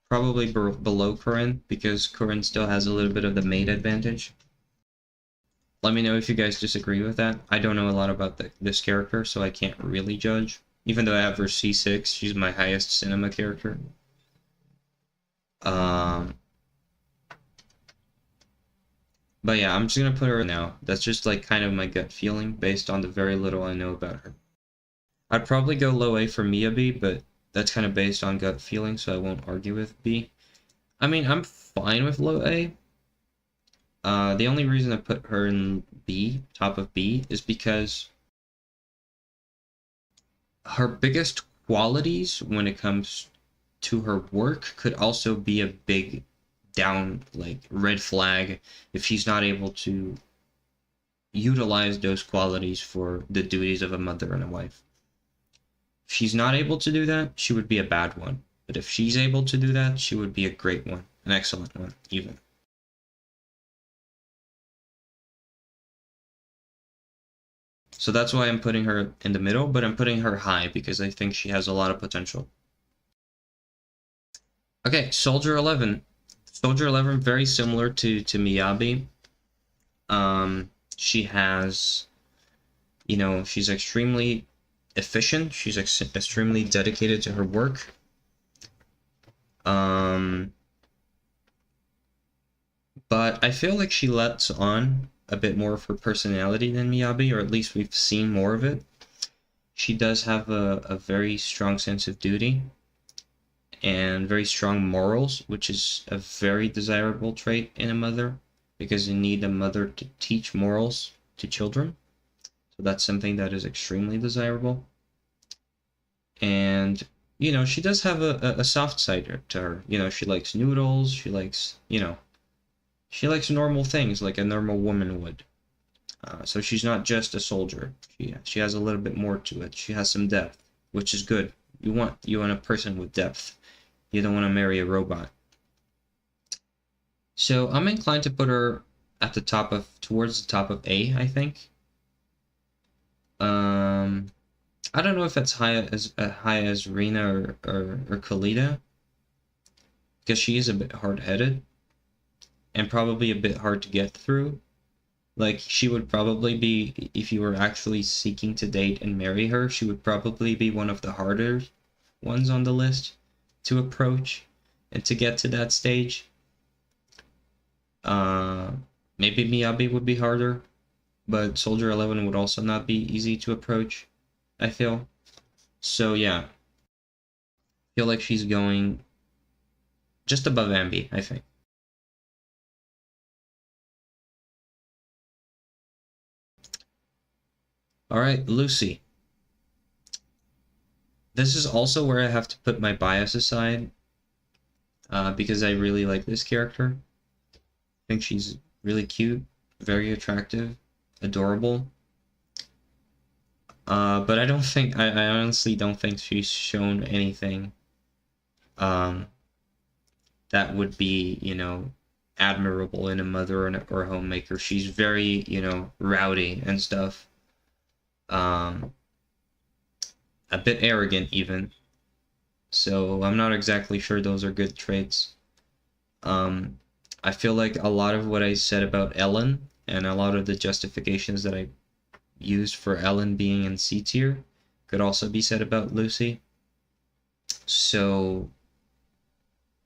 Probably below Corinne, because Corinne still has a little bit of the maid advantage. Let me know if you guys disagree with that. I don't know a lot about this character, so I can't really judge. Even though I have her C6, she's my highest cinema character. But yeah, I'm just gonna put her now. That's just like kind of my gut feeling based on the very little I know about her. I'd probably go low A for Miyabi, but that's kind of based on gut feeling, so I won't argue with B. I mean, I'm fine with low A. The only reason I put her in B, top of B, is because her biggest qualities when it comes to her work could also be a big down, like, red flag if she's not able to utilize those qualities for the duties of a mother and a wife. If she's not able to do that, she would be a bad one. But if she's able to do that, she would be a great one, an excellent one, even. So that's why I'm putting her in the middle, but I'm putting her high because I think she has a lot of potential. Okay, Soldier 11. Soldier 11, very similar to Miyabi. She has, she's extremely efficient. She's extremely dedicated to her work. But I feel like she lets on a bit more of her personality than Miyabi, or at least we've seen more of it. She does have a very strong sense of duty and very strong morals, which is a very desirable trait in a mother, because you need a mother to teach morals to children. So that's something that is extremely desirable. And, she does have a soft side to her. She likes noodles, she likes, she likes normal things like a normal woman would. So she's not just a soldier. She has a little bit more to it. She has some depth, which is good. You want a person with depth. You don't want to marry a robot. So I'm inclined to put her at the top towards the top of A, I think. I don't know if it's high as Rina or Kalita, because she is a bit hard-headed and probably a bit hard to get through. Like, she would probably be, if you were actually seeking to date and marry her, she would probably be one of the harder ones on the list to approach and to get to that stage. Maybe Miyabi would be harder, but Soldier 11 would also not be easy to approach, I feel. So yeah, I feel like she's going just above Ambi, I think. Alright, Lucy. This is also where I have to put my bias aside, because I really like this character. I think she's really cute, very attractive, adorable. But I honestly don't think she's shown anything that would be, admirable in a mother or a homemaker. She's very, rowdy and stuff. A bit arrogant even. So I'm not exactly sure those are good traits. I feel like a lot of what I said about Ellen and a lot of the justifications that I used for Ellen being in C tier could also be said about Lucy. So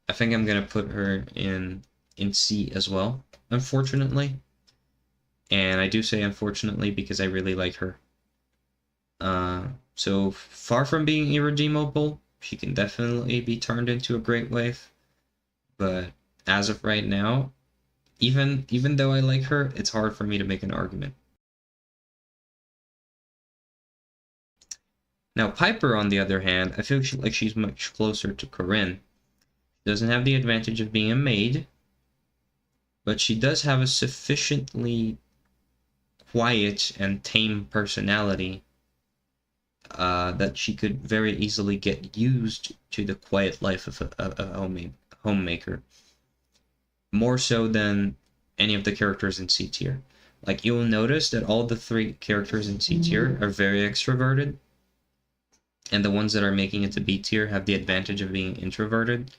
I think I'm gonna put her in C as well, unfortunately. And I do say unfortunately because I really like her. So far from being irredeemable, she can definitely be turned into a great wife. But as of right now, even though I like her, it's hard for me to make an argument. Now Piper, on the other hand, I feel like she's much closer to Corinne. She doesn't have the advantage of being a maid, but she does have a sufficiently quiet and tame personality that she could very easily get used to the quiet life of a homemaker. More so than any of the characters in C tier. Like, you will notice that all the 3 characters in C tier are very extroverted, and the ones that are making it to B tier have the advantage of being introverted.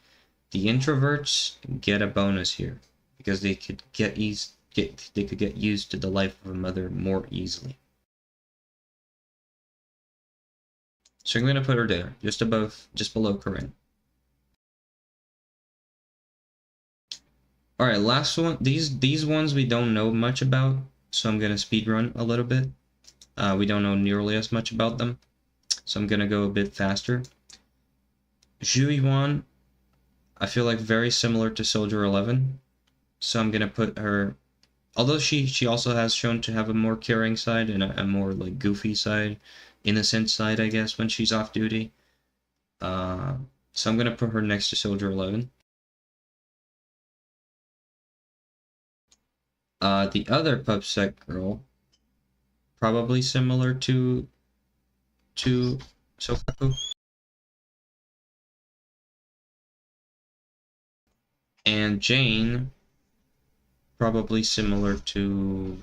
The introverts get a bonus here because they could get used to the life of a mother more easily. So I'm gonna put her there, just below Corinne. All right, last one. These ones we don't know much about, so I'm gonna speedrun a little bit. We don't know nearly as much about them, so I'm gonna go a bit faster. Zhu Yuan, I feel like very similar to Soldier 11, so I'm gonna put her. Although she also has shown to have a more caring side and a more like goofy side, innocent side, I guess, when she's off duty. So I'm gonna put her next to Soldier 11. The other PubSec girl, probably similar to Sokaku. And Jane, probably similar to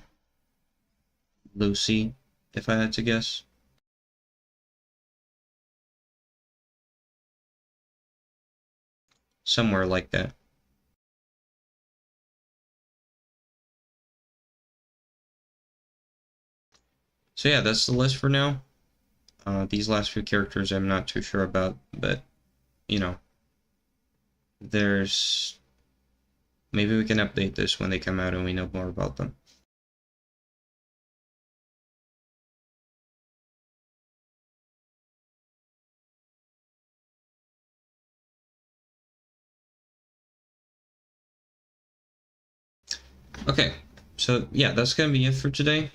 Lucy, if I had to guess. Somewhere like that. So yeah, that's the list for now. These last few characters I'm not too sure about, but you know, there's maybe we can update this when they come out and we know more about them. Okay, so yeah, that's gonna be it for today.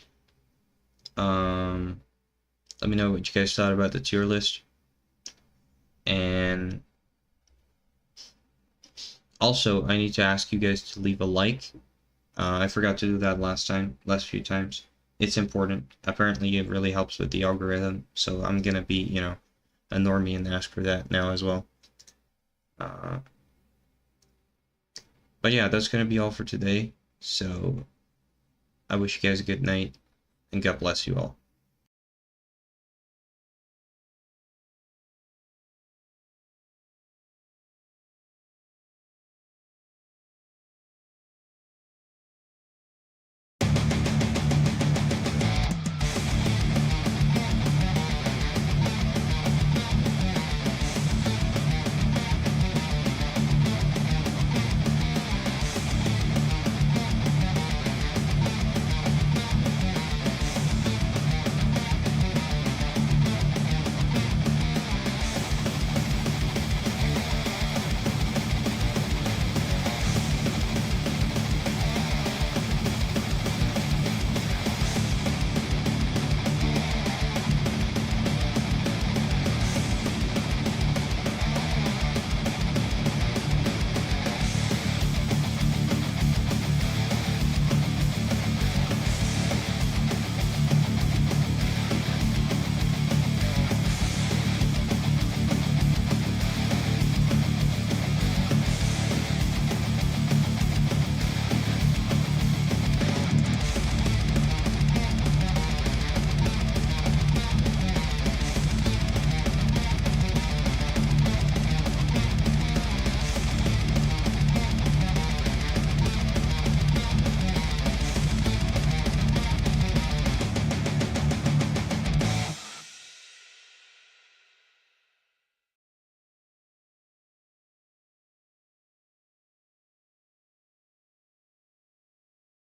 Let me know what you guys thought about the tier list. And also, I need to ask you guys to leave a like. I forgot to do that last few times. It's important. Apparently, it really helps with the algorithm. So I'm gonna be, you know, a normie and ask for that now as well. But yeah, that's gonna be all for today. So I wish you guys a good night, and God bless you all.